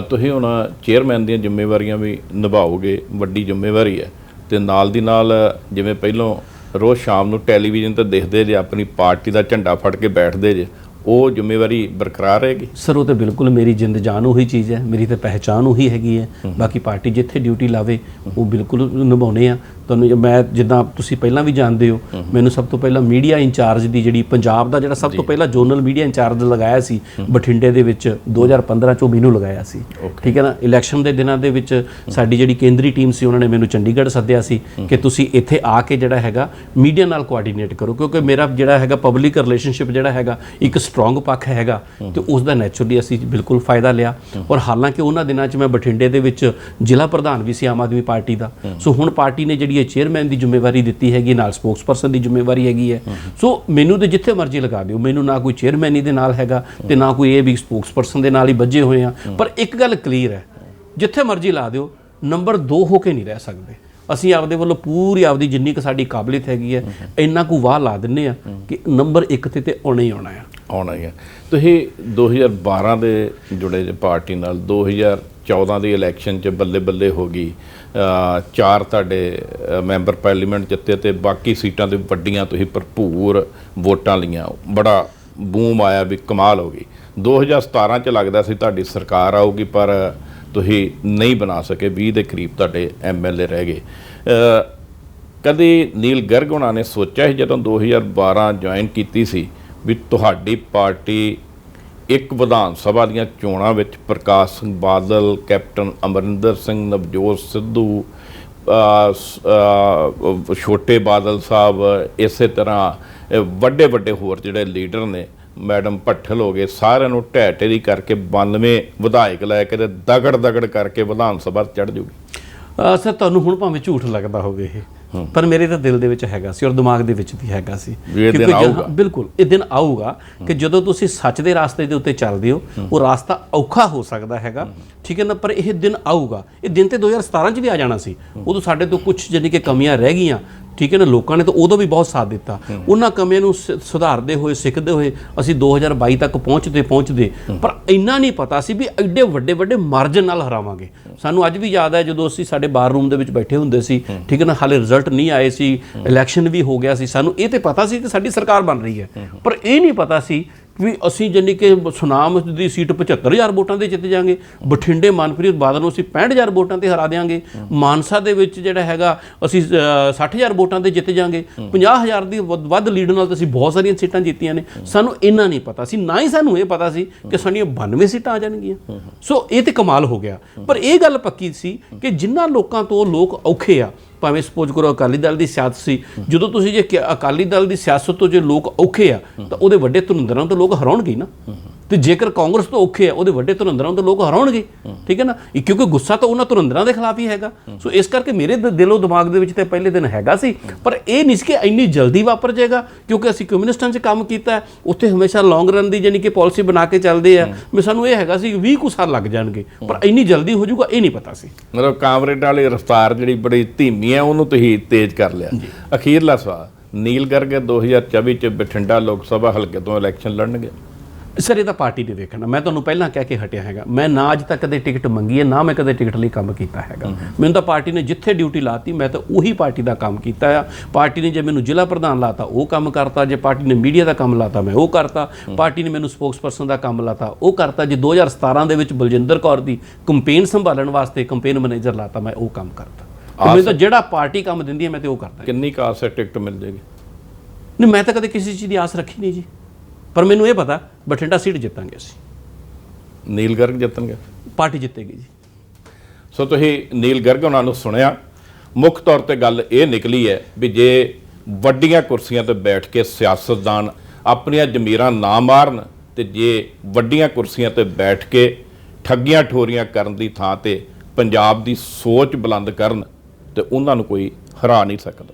ਤੁਸੀਂ ਹੁਣ ਚੇਅਰਮੈਨ ਦੀਆਂ ਜ਼ਿੰਮੇਵਾਰੀਆਂ ਵੀ ਨਿਭਾਓਗੇ, ਵੱਡੀ ਜ਼ਿੰਮੇਵਾਰੀ ਹੈ, ਤੇ ਨਾਲ ਦੀ ਨਾਲ ਜਿਵੇਂ ਪਹਿਲੋਂ ਰੋਜ਼ ਸ਼ਾਮ ਨੂੰ ਟੈਲੀਵਿਜ਼ਨ 'ਤੇ ਦੇਖਦੇ ਜੇ ਆਪਣੀ ਪਾਰਟੀ ਦਾ ਝੰਡਾ ਫੜ ਕੇ ਬੈਠਦੇ ਜੇ, ਉਹ ਜ਼ਿੰਮੇਵਾਰੀ ਬਰਕਰਾਰ ਰਹੇਗੀ? ਸਰ ਉਹ ਤਾਂ ਬਿਲਕੁਲ ਮੇਰੀ ਜਿੰਦ ਜਾਨ ਉਹੀ ਚੀਜ਼ ਹੈ, ਮੇਰੀ ਤਾਂ ਪਹਿਚਾਣ ਉਹੀ ਹੈਗੀ ਹੈ। ਬਾਕੀ ਪਾਰਟੀ ਜਿੱਥੇ ਡਿਊਟੀ ਲਾਵੇ ਉਹ ਬਿਲਕੁਲ ਨਿਭਾਉਣੇ ਆ। ਤੁਹਾਨੂੰ ਮੈਂ ਜਿੱਦਾਂ ਤੁਸੀਂ ਪਹਿਲਾਂ ਵੀ ਜਾਣਦੇ ਹੋ, ਮੈਨੂੰ ਸਭ ਤੋਂ ਪਹਿਲਾਂ ਮੀਡੀਆ ਇੰਚਾਰਜ ਦੀ ਜਿਹੜੀ ਪੰਜਾਬ ਦਾ ਜਿਹੜਾ ਸਭ ਤੋਂ ਪਹਿਲਾਂ ਜ਼ੋਨਲ ਮੀਡੀਆ ਇੰਚਾਰਜ ਲਗਾਇਆ ਸੀ ਬਠਿੰਡੇ ਦੇ ਵਿੱਚ 2015 'ਚ, ਉਹ ਮੈਨੂੰ ਲਗਾਇਆ ਸੀ। ਠੀਕ ਹੈ ਨਾ। ਇਲੈਕਸ਼ਨ ਦੇ ਦਿਨਾਂ ਦੇ ਵਿੱਚ ਸਾਡੀ ਜਿਹੜੀ ਕੇਂਦਰੀ ਟੀਮ ਸੀ ਉਹਨਾਂ ਨੇ ਮੈਨੂੰ ਚੰਡੀਗੜ੍ਹ ਸੱਦਿਆ ਸੀ ਕਿ ਤੁਸੀਂ ਇੱਥੇ ਆ ਕੇ ਜਿਹੜਾ ਹੈਗਾ ਮੀਡੀਆ ਨਾਲ ਕੋਆਰਡੀਨੇਟ ਕਰੋ, ਕਿਉਂਕਿ ਮੇਰਾ ਜਿਹੜਾ ਹੈਗਾ ਪਬਲਿਕ ਰਿਲੇਸ਼ਨਸ਼ਿਪ ਜਿਹੜਾ ਹੈਗਾ ਇੱਕ ਸਟਰੋਂਗ ਪੱਖ ਹੈਗਾ, ਤੇ ਉਸ ਦਾ ਨੈਚੁਰਲੀ ਅਸੀਂ ਬਿਲਕੁਲ ਫਾਇਦਾ ਲਿਆ। ਔਰ ਹਾਲਾਂਕਿ ਉਹਨਾਂ ਦਿਨਾਂ 'ਚ ਮੈਂ ਬਠਿੰਡੇ ਦੇ ਵਿੱਚ ਜ਼ਿਲ੍ਹਾ ਪ੍ਰਧਾਨ ਵੀ ਸੀ ਆਮ ਆਦਮੀ ਪਾਰਟੀ ਦਾ। ਸੋ ਹੁਣ ਪਾਰਟੀ ਨੇ ਜਿਹੜੀ ਚੇਅਰਮੈਨ ਦੀ ਜ਼ਿੰਮੇਵਾਰੀ ਦਿੱਤੀ ਹੈਗੀ, ਨਾਲ ਸਪੋਕਸਪਰਸਨ ਦੀ ਜ਼ਿੰਮੇਵਾਰੀ ਹੈਗੀ ਹੈ। ਸੋ ਮੈਨੂੰ ਤੇ ਜਿੱਥੇ ਮਰਜ਼ੀ ਲਗਾ ਦਿਓ, ਮੈਨੂੰ ਨਾ ਕੋਈ ਚੇਅਰਮੈਨੀ ਦੇ ਨਾਲ ਹੈਗਾ ਤੇ ਨਾ ਕੋਈ ਇਹ ਵੀ ਸਪੋਕਸਪਰਸਨ ਦੇ ਨਾਲ ਹੀ ਬੱਝੇ ਹੋਏ ਆ। ਪਰ ਇੱਕ ਗੱਲ ਕਲੀਅਰ ਹੈ, ਜਿੱਥੇ ਮਰਜ਼ੀ ਲਾ ਦਿਓ, ਨੰਬਰ 2 ਹੋ ਕੇ ਨਹੀਂ ਰਹਿ ਸਕਦੇ। ਅਸੀਂ ਆਪਦੇ ਵੱਲੋਂ ਪੂਰੀ ਆਪਦੀ ਜਿੰਨੀ ਕੁ ਸਾਡੀ ਕਾਬਲੀਅਤ ਹੈਗੀ ਹੈ ਇੰਨਾ ਕੁ ਵਾਹ ਲਾ ਦਿੰਦੇ ਆ ਕਿ ਨੰਬਰ 1 ਤੇ ਆਉਣਾ ਹੀ ਆਉਣਾ ਆ। ਆਉਣਾ ਹੀ ਹੈ। ਤੁਸੀਂ 2012 ਦੇ ਜੁੜੇ ਜੇ ਪਾਰਟੀ ਨਾਲ, 2014 ਦੀ ਇਲੈਕਸ਼ਨ 'ਚ ਬੱਲੇ ਬੱਲੇ ਹੋ ਗਈ, 4 ਤੁਹਾਡੇ ਮੈਂਬਰ ਪਾਰਲੀਮੈਂਟ ਜਿੱਤੇ ਤੇ ਬਾਕੀ ਸੀਟਾਂ ਤੇ ਵੱਡੀਆਂ ਤੁਸੀਂ ਭਰਪੂਰ ਵੋਟਾਂ ਲਈਆਂ, ਬੜਾ ਬੂਮ ਆਇਆ ਵੀ ਕਮਾਲ ਹੋ ਗਈ। 2017 'ਚ ਲੱਗਦਾ ਸੀ ਤੁਹਾਡੀ ਸਰਕਾਰ ਆਊਗੀ, ਪਰ ਤੁਸੀਂ ਨਹੀਂ ਬਣਾ ਸਕੇ, 20 ਦੇ ਕਰੀਬ ਤੁਹਾਡੇ MLA ਰਹਿ ਗਏ। ਕਦੇ ਨੀਲ ਗਰਗ ਹੋਣਾ ਨੇ ਸੋਚਿਆ ਸੀ ਜਦੋਂ 2012 ਜੁਆਇਨ ਕੀਤੀ ਸੀ ਵੀ ਤੁਹਾਡੀ ਪਾਰਟੀ ਇੱਕ ਵਿਧਾਨ ਸਭਾ ਦੀਆਂ ਚੋਣਾਂ ਵਿੱਚ ਪ੍ਰਕਾਸ਼ ਸਿੰਘ ਬਾਦਲ, ਕੈਪਟਨ ਅਮਰਿੰਦਰ ਸਿੰਘ, ਨਵਜੋਤ ਸਿੱਧੂ, ਛੋਟੇ ਬਾਦਲ ਸਾਹਿਬ, ਇਸੇ ਤਰ੍ਹਾਂ ਵੱਡੇ ਵੱਡੇ ਹੋਰ ਜਿਹੜੇ ਲੀਡਰ ਨੇ, ਮੈਡਮ ਭੱਠਲ ਹੋ ਗਏ, ਸਾਰਿਆਂ ਨੂੰ ਢਹਿ ਢੇਰੀ ਕਰਕੇ 92 ਵਿਧਾਇਕ ਲੈ ਕੇ ਤੇ ਦਗੜ ਕਰਕੇ ਵਿਧਾਨ ਸਭਾ ਚੜ੍ਹ ਜੂਗੀ? ਸਰ ਤੁਹਾਨੂੰ ਹੁਣ ਭਾਵੇਂ ਝੂਠ ਲੱਗਦਾ ਹੋਵੇ ਇਹ, ਪਰ ਮੇਰੇ ਤਾਂ ਦਿਲ ਦੇ ਵਿੱਚ ਹੈਗਾ ਸੀ ਔਰ ਦਿਮਾਗ ਦੇ ਵਿੱਚ ਵੀ ਹੈਗਾ ਸੀ। ਬਿਲਕੁਲ ਇਹ ਦਿਨ ਆਊਗਾ ਕਿ ਜਦੋਂ ਤੁਸੀਂ ਸੱਚ ਦੇ ਰਾਸਤੇ ਦੇ ਉੱਤੇ ਚੱਲਦੇ ਹੋ, ਉਹ ਰਾਸਤਾ ਔਖਾ ਹੋ ਸਕਦਾ ਹੈਗਾ, ਠੀਕ ਹੈ ਨਾ, ਪਰ ਇਹ ਦਿਨ ਆਊਗਾ। ਇਹ ਦਿਨ ਤੇ 2017 'ਚ ਵੀ ਆ ਜਾਣਾ ਸੀ। ਉਦੋਂ ਸਾਡੇ ਤੋਂ ਕੁਝ ਜਾਨੀ ਕਿ ਕਮੀਆਂ ਰਹਿ ਗਈਆਂ, ਠੀਕ ਹੈ ਨਾ। ਲੋਕਾਂ ਨੇ ਤਾਂ ਉਦੋਂ ਵੀ ਬਹੁਤ ਸਾਥ ਦਿੱਤਾ। ਉਹਨਾਂ ਕਮੀਆਂ ਨੂੰ ਸੁਧਾਰਦੇ ਹੋਏ, ਸਿੱਖਦੇ ਹੋਏ ਅਸੀਂ 2022 ਤੱਕ ਪਹੁੰਚਦੇ, ਪਰ ਇੰਨਾ ਨਹੀਂ ਪਤਾ ਸੀ ਵੀ ਐਡੇ ਵੱਡੇ ਮਾਰਜਨ ਨਾਲ ਹਰਾਵਾਂਗੇ। ਸਾਨੂੰ ਅੱਜ ਵੀ ਯਾਦ ਹੈ ਜਦੋਂ ਅਸੀਂ ਸਾਡੇ ਬਾਰ ਰੂਮ ਦੇ ਵਿੱਚ ਬੈਠੇ ਹੁੰਦੇ ਸੀ, ਠੀਕ ਹੈ ਨਾ, ਹਾਲੇ ਰਿਜ਼ਲਟ ਨਹੀਂ ਆਏ ਸੀ, ਇਲੈਕਸ਼ਨ ਵੀ ਹੋ ਗਿਆ ਸੀ। ਸਾਨੂੰ ਇਹ ਤੇ ਪਤਾ ਸੀ ਕਿ ਸਾਡੀ ਸਰਕਾਰ ਬਣ ਰਹੀ ਹੈ, ਪਰ ਇਹ ਨਹੀਂ ਪਤਾ ਸੀ ਵੀ ਅਸੀਂ ਜਾਨੀ ਕਿ ਸੁਨਾਮ ਦੀ ਸੀਟ 75,000 ਵੋਟਾਂ 'ਤੇ ਜਿੱਤ ਜਾਵਾਂਗੇ, ਬਠਿੰਡੇ ਮਨਪ੍ਰੀਤ ਬਾਦਲ ਨੂੰ ਅਸੀਂ 65,000 ਵੋਟਾਂ 'ਤੇ ਹਰਾ ਦਿਆਂਗੇ, ਮਾਨਸਾ ਦੇ ਵਿੱਚ ਜਿਹੜਾ ਹੈਗਾ ਅਸੀਂ 60,000 ਵੋਟਾਂ 'ਤੇ ਜਿੱਤ ਜਾਵਾਂਗੇ, 50,000 ਦੀ ਵੱਧ ਲੀਡ ਨਾਲ ਤਾਂ ਅਸੀਂ ਬਹੁਤ ਸਾਰੀਆਂ ਸੀਟਾਂ ਜਿੱਤੀਆਂ ਨੇ। ਸਾਨੂੰ ਇੰਨਾ ਨਹੀਂ ਪਤਾ ਸੀ, ਨਾ ਹੀ ਸਾਨੂੰ ਇਹ ਪਤਾ ਸੀ ਕਿ ਸਾਡੀਆਂ 92 ਸੀਟਾਂ ਆ ਜਾਣਗੀਆਂ। ਸੋ ਇਹ ਤੇ ਕਮਾਲ ਹੋ ਗਿਆ। ਪਰ ਇਹ ਗੱਲ ਪੱਕੀ ਸੀ ਕਿ ਜਿਨ੍ਹਾਂ ਲੋਕਾਂ ਤੋਂ ਲੋਕ ਔਖੇ ਆ, ਭਾਵੇਂ ਸਪੋਜ਼ ਕਰੋ ਅਕਾਲੀ ਦਲ ਦੀ ਸਿਆਸਤ ਸੀ, ਜਦੋਂ ਤੁਸੀਂ ਜੇ ਅਕਾਲੀ ਦਲ ਦੀ ਸਿਆਸਤ ਤੋਂ ਜੇ ਲੋਕ ਔਖੇ ਆ ਤਾਂ ਉਹਦੇ ਵੱਡੇ ਧੁਰੰਦਰਾਂ ਤੋਂ ਲੋਕ ਹਰਾਉਣਗੇ ਨਾ, ਤੇ ਜੇਕਰ ਕਾਂਗਰਸ ਤੋਂ ਔਖੇ ਆ ਉਹਦੇ ਵੱਡੇ ਧੁਰੰਦਰਾਂ ਤੋਂ ਲੋਕ ਹਰਾਉਣਗੇ, ਠੀਕ ਹੈ ਨਾ। ਕਿਉਂਕਿ ਗੁੱਸਾ ਤਾਂ ਉਹਨਾਂ ਧੁਰੰਦਰਾਂ ਦੇ ਖਿਲਾਫ ਹੀ ਹੈਗਾ। ਸੋ ਇਸ ਕਰਕੇ ਮੇਰੇ ਦਿਲੋਂ ਦਿਮਾਗ ਦੇ ਵਿੱਚ ਤਾਂ ਪਹਿਲੇ ਦਿਨ ਹੈਗਾ ਸੀ, ਪਰ ਇਹ ਨਹੀਂ ਸੀ ਕਿ ਇੰਨੀ ਜਲਦੀ ਵਾਪਰ ਜਾਏਗਾ, ਕਿਉਂਕਿ ਅਸੀਂ ਕਮਿਊਨਿਸਟਾਂ 'ਚ ਕੰਮ ਕੀਤਾ, ਉੱਥੇ ਹਮੇਸ਼ਾ ਲੌਂਗ ਰਨ ਦੀ ਜਾਨੀ ਕਿ ਪਾਲਿਸੀ ਬਣਾ ਕੇ ਚੱਲਦੇ ਆ। ਸਾਨੂੰ ਇਹ ਹੈਗਾ ਸੀ 20 ਕੁ ਸਾਲ ਲੱਗ ਜਾਣਗੇ, ਪਰ ਇੰਨੀ ਜਲਦੀ ਹੋ ਜਾਊਗਾ ਇਹ ਨਹੀਂ ਪਤਾ ਸੀ। ਮਤਲਬ ਕਾਮਰੇਡ ਵਾਲੀ ਰਫ਼ਤਾਰ ਜਿਹੜੀ ਬੜੀ ਧੀਮੀ ਹੈ ਉਹਨੂੰ ਤੁਸੀਂ ਤੇਜ਼ ਕਰ ਲਿਆ। ਅਖੀਰਲਾ ਸਵਾਲ, ਨੀਲ ਗਰਗ 2024 'ਚ ਬਠਿੰਡਾ ਲੋਕ ਸਭਾ ਹਲਕੇ ਤੋਂ ਇਲੈਕਸ਼ਨ ਲੜਨਗੇ? ਸਰ ਇਹ ਤਾਂ ਪਾਰਟੀ ਨੇ ਦੇਖਣਾ। ਮੈਂ ਤੁਹਾਨੂੰ ਪਹਿਲਾਂ ਕਹਿ ਕੇ ਹਟਿਆ ਹੈਗਾ, ਮੈਂ ਨਾ ਅੱਜ ਤੱਕ ਕਦੇ ਟਿਕਟ ਮੰਗੀ ਹੈ, ਨਾ ਮੈਂ ਕਦੇ ਟਿਕਟ ਲਈ ਕੰਮ ਕੀਤਾ ਹੈਗਾ। ਮੈਨੂੰ ਤਾਂ ਪਾਰਟੀ ਨੇ ਜਿੱਥੇ ਡਿਊਟੀ ਲਾਤੀ ਮੈਂ ਤਾਂ ਉਹੀ ਪਾਰਟੀ ਦਾ ਕੰਮ ਕੀਤਾ ਆ। ਪਾਰਟੀ ਨੇ ਜੇ ਮੈਨੂੰ ਜ਼ਿਲ੍ਹਾ ਪ੍ਰਧਾਨ ਲਾਤਾ ਉਹ ਕੰਮ ਕਰਤਾ, ਜੇ ਪਾਰਟੀ ਨੇ ਮੀਡੀਆ ਦਾ ਕੰਮ ਲਾਤਾ ਮੈਂ ਉਹ ਕਰਤਾ, ਪਾਰਟੀ ਨੇ ਮੈਨੂੰ ਸਪੋਕਸਪਰਸਨ ਦਾ ਕੰਮ ਲਾਤਾ ਉਹ ਕਰਤਾ, ਜੇ 2017 ਦੇ ਵਿੱਚ ਬਲਜਿੰਦਰ ਕੌਰ ਦੀ ਕੰਪੇਨ ਸੰਭਾਲਣ ਵਾਸਤੇ ਕੰਪੇਨ ਮੈਨੇਜਰ ਲਾਤਾ ਮੈਂ ਉਹ ਕੰਮ ਕਰਤਾ। ਮੈਨੂੰ ਤਾਂ ਜਿਹੜਾ ਪਾਰਟੀ ਕੰਮ ਦਿੰਦੀ ਹੈ ਮੈਂ ਤੇ ਉਹ ਕਰਦਾ। ਕਿੰਨੀ ਕਾਸ ਹੈ ਟਿਕਟ ਮਿਲ ਜਾਏਗੀ? ਨਹੀਂ ਮੈਂ ਤਾਂ ਕਦੇ ਕਿਸੇ ਚੀਜ਼ ਦੀ ਆਸ ਰੱਖੀ ਨਹੀਂ ਜੀ, ਪਰ ਮੈਨੂੰ ਇਹ ਪਤਾ ਬਠਿੰਡਾ ਸੀਟ ਜਿੱਤਾਂਗੇ ਅਸੀਂ। ਨੀਲ ਗਰਗ ਜਿੱਤਣਗੇ? ਪਾਰਟੀ ਜਿੱਤੇਗੀ ਜੀ। ਸੋ ਤੁਸੀਂ ਨੀਲ ਗਰਗ ਉਹਨਾਂ ਨੂੰ ਸੁਣਿਆ। ਮੁੱਖ ਤੌਰ ਤੇ ਗੱਲ ਇਹ ਨਿਕਲੀ ਹੈ ਵੀ ਜੇ ਵੱਡੀਆਂ ਕੁਰਸੀਆਂ ਤੇ ਬੈਠ ਕੇ ਸਿਆਸਤਦਾਨ ਆਪਣੀਆਂ ਜ਼ਮੀਰਾਂ ਨਾ ਮਾਰਨ, ਤੇ ਜੇ ਵੱਡੀਆਂ ਕੁਰਸੀਆਂ ਤੇ ਬੈਠ ਕੇ ਠੱਗੀਆਂ ਠੋਰੀਆਂ ਕਰਨ ਦੀ ਥਾਂ ਤੇ ਪੰਜਾਬ ਦੀ ਸੋਚ ਬੁਲੰਦ ਕਰਨ, ਤੇ ਉਹਨਾਂ ਨੂੰ ਕੋਈ ਹਰਾ ਨਹੀਂ ਸਕਦਾ।